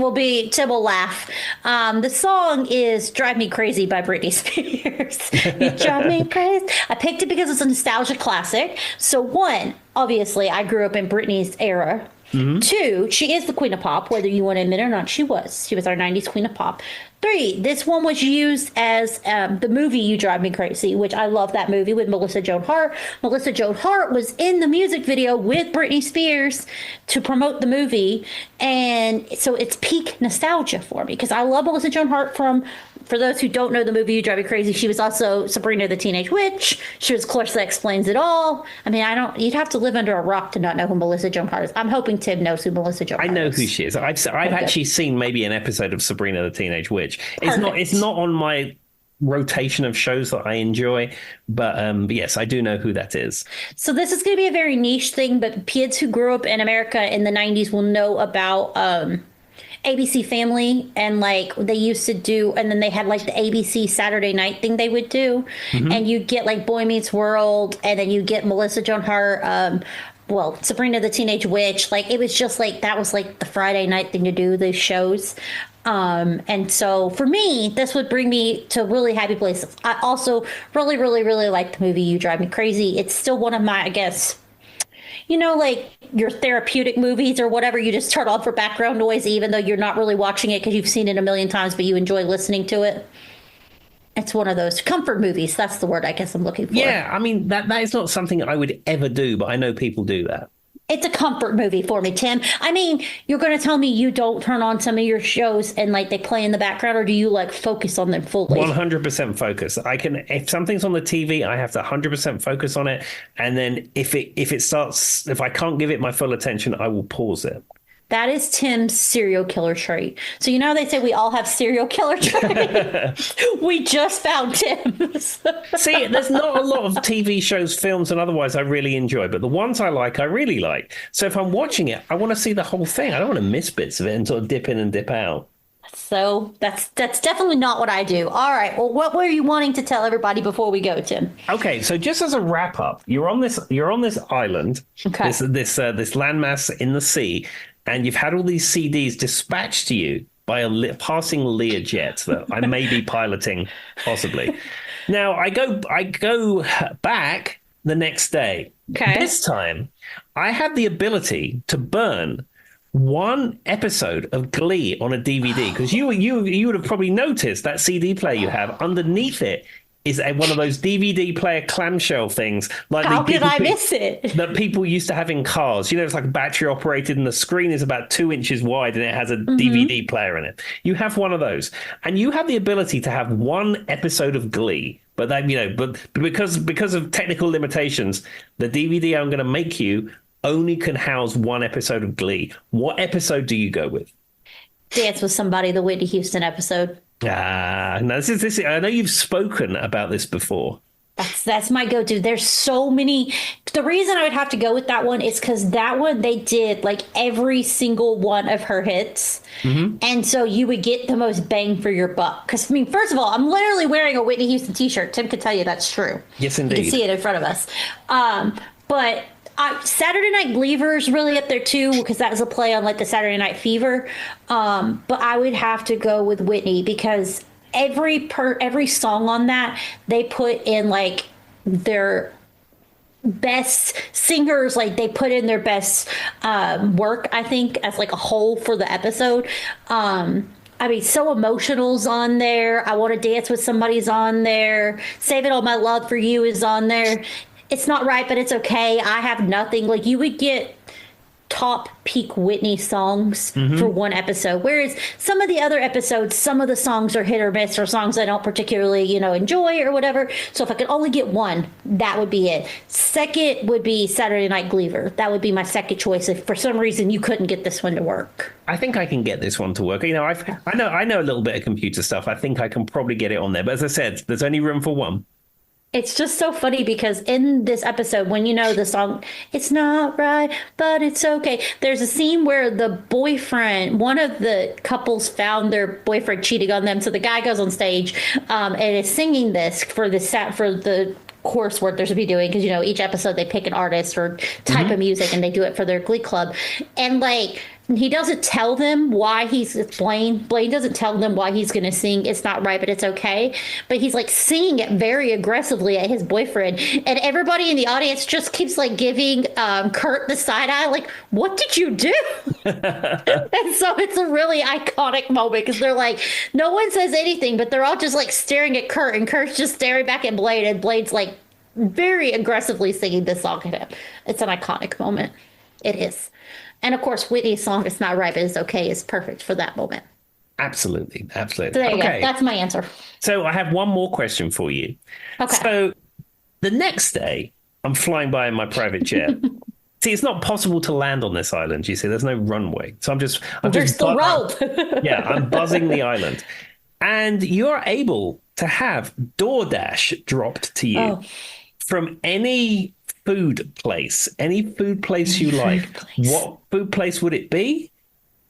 Speaker 2: will laugh. The song is "Drive Me Crazy" by Britney Spears. You drive me crazy. I picked it because it's a nostalgia classic. So one, obviously, I grew up in Britney's era. 2, she is the queen of pop, whether you want to admit it or not. She was our 90s queen of pop. 3, this one was used as the movie You Drive Me Crazy, which I love that movie with Melissa Joan Hart. Melissa Joan Hart was in the music video with Britney Spears to promote the movie. And so it's peak nostalgia for me because I love Melissa Joan Hart for those who don't know the movie You Drive Me Crazy, she was also Sabrina the Teenage Witch. She was Clarissa Explains It All. I mean, you'd have to live under a rock to not know who Melissa Joan Hart is. I'm hoping Tim knows who Melissa Joan Hart is.
Speaker 1: I know who she is. I've actually seen maybe an episode of Sabrina the Teenage Witch. It's not on my rotation of shows that I enjoy, but yes, I do know who that is.
Speaker 2: So this is going to be a very niche thing, but kids who grew up in America in the 90s will know about ABC Family, and like they used to do, and then they had like the ABC Saturday night thing they would do, and you get like Boy Meets World, and then you get Melissa Joan Hart, Sabrina the Teenage Witch. Like it was just like that was like the Friday night thing to do, those shows. And so for me, this would bring me to really happy places. I also really, really, really like the movie You Drive Me Crazy. It's still one of my, I guess, like your therapeutic movies or whatever, you just turn on for background noise, even though you're not really watching it because you've seen it a million times, but you enjoy listening to it. It's one of those comfort movies. That's the word I guess I'm looking for.
Speaker 1: Yeah, I mean, that is not something I would ever do, but I know people do that.
Speaker 2: It's a comfort movie for me, Tim. I mean, you're going to tell me you don't turn on some of your shows and like they play in the background, or do you like focus on them fully?
Speaker 1: 100% focus. If something's on the TV, I have to 100% focus on it. And then if I can't give it my full attention, I will pause it.
Speaker 2: That is Tim's serial killer trait. So they say we all have serial killer traits. We just found Tim's.
Speaker 1: See, there's not a lot of TV shows, films, and otherwise I really enjoy, but the ones I like, I really like. So if I'm watching it, I want to see the whole thing. I don't want to miss bits of it and sort of dip in and dip out.
Speaker 2: So that's definitely not what I do. All right. Well, what were you wanting to tell everybody before we go, Tim?
Speaker 1: Okay. So just as a wrap up, you're on this island,
Speaker 2: okay.
Speaker 1: this landmass in the sea. And you've had all these CDs dispatched to you by a passing Learjet that I may be piloting, possibly. Now, I go back the next day.
Speaker 2: Okay.
Speaker 1: This time, I had the ability to burn one episode of Glee on a DVD, because you would have probably noticed that CD player you have underneath it is one of those DVD player clamshell things. Like
Speaker 2: how did I miss it?
Speaker 1: That people used to have in cars. It's like battery operated and the screen is about 2 inches wide and it has a DVD player in it. You have one of those. And you have the ability to have one episode of Glee But that, but because of technical limitations, the DVD I'm going to make you only can house one episode of Glee. What episode do you go with?
Speaker 2: Dance with Somebody, the Whitney Houston episode.
Speaker 1: No, this. I know you've spoken about this before.
Speaker 2: That's my go-to. There's so many. The reason I would have to go with that one is because that one they did like every single one of her hits, and so you would get the most bang for your buck. Because I mean, first of all, I'm literally wearing a Whitney Houston T-shirt. Tim can tell you that's true.
Speaker 1: Yes, indeed.
Speaker 2: You can see it in front of us. But Saturday Night Believer is really up there too because that was a play on like the Saturday Night Fever. But I would have to go with Whitney because every song on that they put in like their best singers, like they put in their best work, I think, as like a whole for the episode. I mean, So Emotional's on there. I Want to Dance with Somebody's on there. Saving All My Love for You is on there. It's Not Right, but It's Okay. I Have Nothing. Like you would get top peak Whitney songs for one episode. Whereas some of the other episodes, some of the songs are hit or miss or songs I don't particularly, enjoy or whatever. So if I could only get one, that would be it. Second would be Saturday Night Believer. That would be my second choice if for some reason you couldn't get this one to work.
Speaker 1: I think I can get this one to work. I know a little bit of computer stuff. I think I can probably get it on there. But as I said, there's only room for one.
Speaker 2: It's just so funny because in this episode, when the song, It's Not Right, but It's Okay, there's a scene where the boyfriend, one of the couples found their boyfriend cheating on them. So the guy goes on stage and is singing this for the coursework they're supposed to be doing. Because, each episode they pick an artist or type of music and they do it for their Glee club. And like, he doesn't tell them why Blaine doesn't tell them why he's going to sing It's Not Right, but It's Okay. But he's like singing it very aggressively at his boyfriend. And everybody in the audience just keeps like giving Kurt the side eye, like, what did you do? And so it's a really iconic moment because they're like, no one says anything, but they're all just like staring at Kurt and Kurt's just staring back at Blaine and Blaine's like very aggressively singing this song at him. It's an iconic moment. It is. And of course, Whitney's song, It's Not Right, but It's Okay, is perfect for that moment.
Speaker 1: Absolutely. Absolutely.
Speaker 2: So there you go. That's my answer.
Speaker 1: So I have one more question for you.
Speaker 2: Okay.
Speaker 1: So the next day, I'm flying by in my private jet. See, it's not possible to land on this island. You see, there's no runway. So
Speaker 2: there's the rope.
Speaker 1: Yeah, I'm buzzing the island. And you're able to have DoorDash dropped to you from any food place you like. What food place would it be?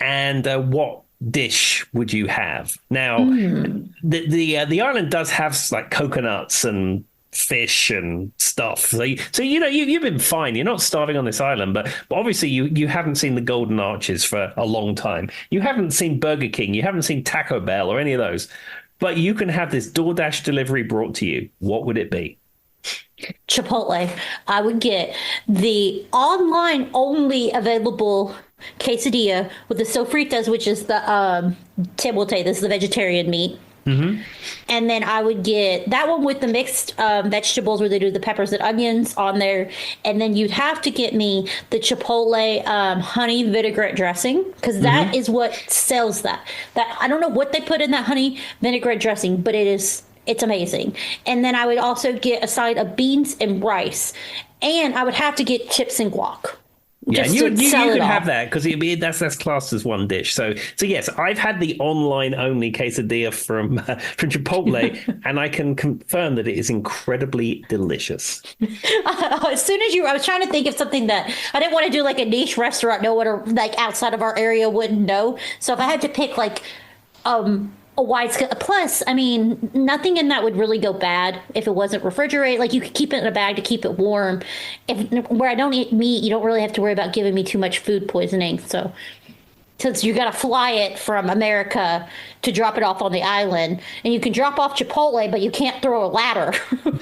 Speaker 1: And what dish would you have? Now, the island does have like coconuts and fish and stuff. So you've been fine. You're not starving on this island, but obviously you haven't seen the Golden Arches for a long time. You haven't seen Burger King. You haven't seen Taco Bell or any of those. But you can have this DoorDash delivery brought to you. What would it be?
Speaker 2: Chipotle. I would get the online only available quesadilla with the sofritas, which is the Tim will tell you this is the vegetarian meat. And then I would get that one with the mixed vegetables where they do the peppers and onions on there. And then you'd have to get me the Chipotle honey vinaigrette dressing because that is what sells that. I don't know what they put in that honey vinaigrette dressing, but it's amazing. And then I would also get a side of beans and rice. And I would have to get chips and guac.
Speaker 1: Yeah, you can have that because that's classed as one dish. So yes, I've had the online only quesadilla from Chipotle, and I can confirm that it is incredibly delicious.
Speaker 2: As soon as I was trying to think of something that I didn't want to do like a niche restaurant no one like outside of our area wouldn't know. So if I had to pick like a wide scale. Plus, I mean, nothing in that would really go bad if it wasn't refrigerated. Like you could keep it in a bag to keep it warm. Where I don't eat meat, you don't really have to worry about giving me too much food poisoning. So since you got to fly it from America to drop it off on the island, and you can drop off Chipotle, but you can't throw a ladder, rope,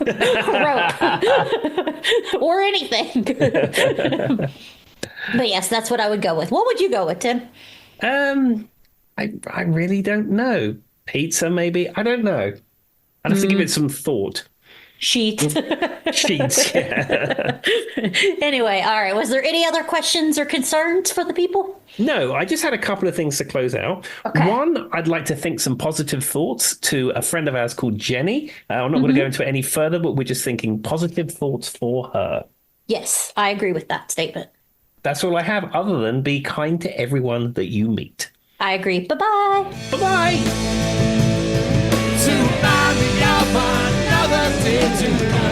Speaker 2: or anything. But yes, that's what I would go with. What would you go with, Tim?
Speaker 1: I really don't know. Pizza, maybe? I don't know. I'd have to give it some thought.
Speaker 2: Sheets.
Speaker 1: Sheets. Yeah.
Speaker 2: Anyway, all right. Was there any other questions or concerns for the people?
Speaker 1: No, I just had a couple of things to close out.
Speaker 2: Okay.
Speaker 1: One, I'd like to think some positive thoughts to a friend of ours called Jenny. I'm not going to go into it any further, but we're just thinking positive thoughts for her.
Speaker 2: Yes, I agree with that statement.
Speaker 1: That's all I have, other than be kind to everyone that you meet.
Speaker 2: I agree. Bye-bye.
Speaker 1: Bye-bye.
Speaker 3: To remind me of another day to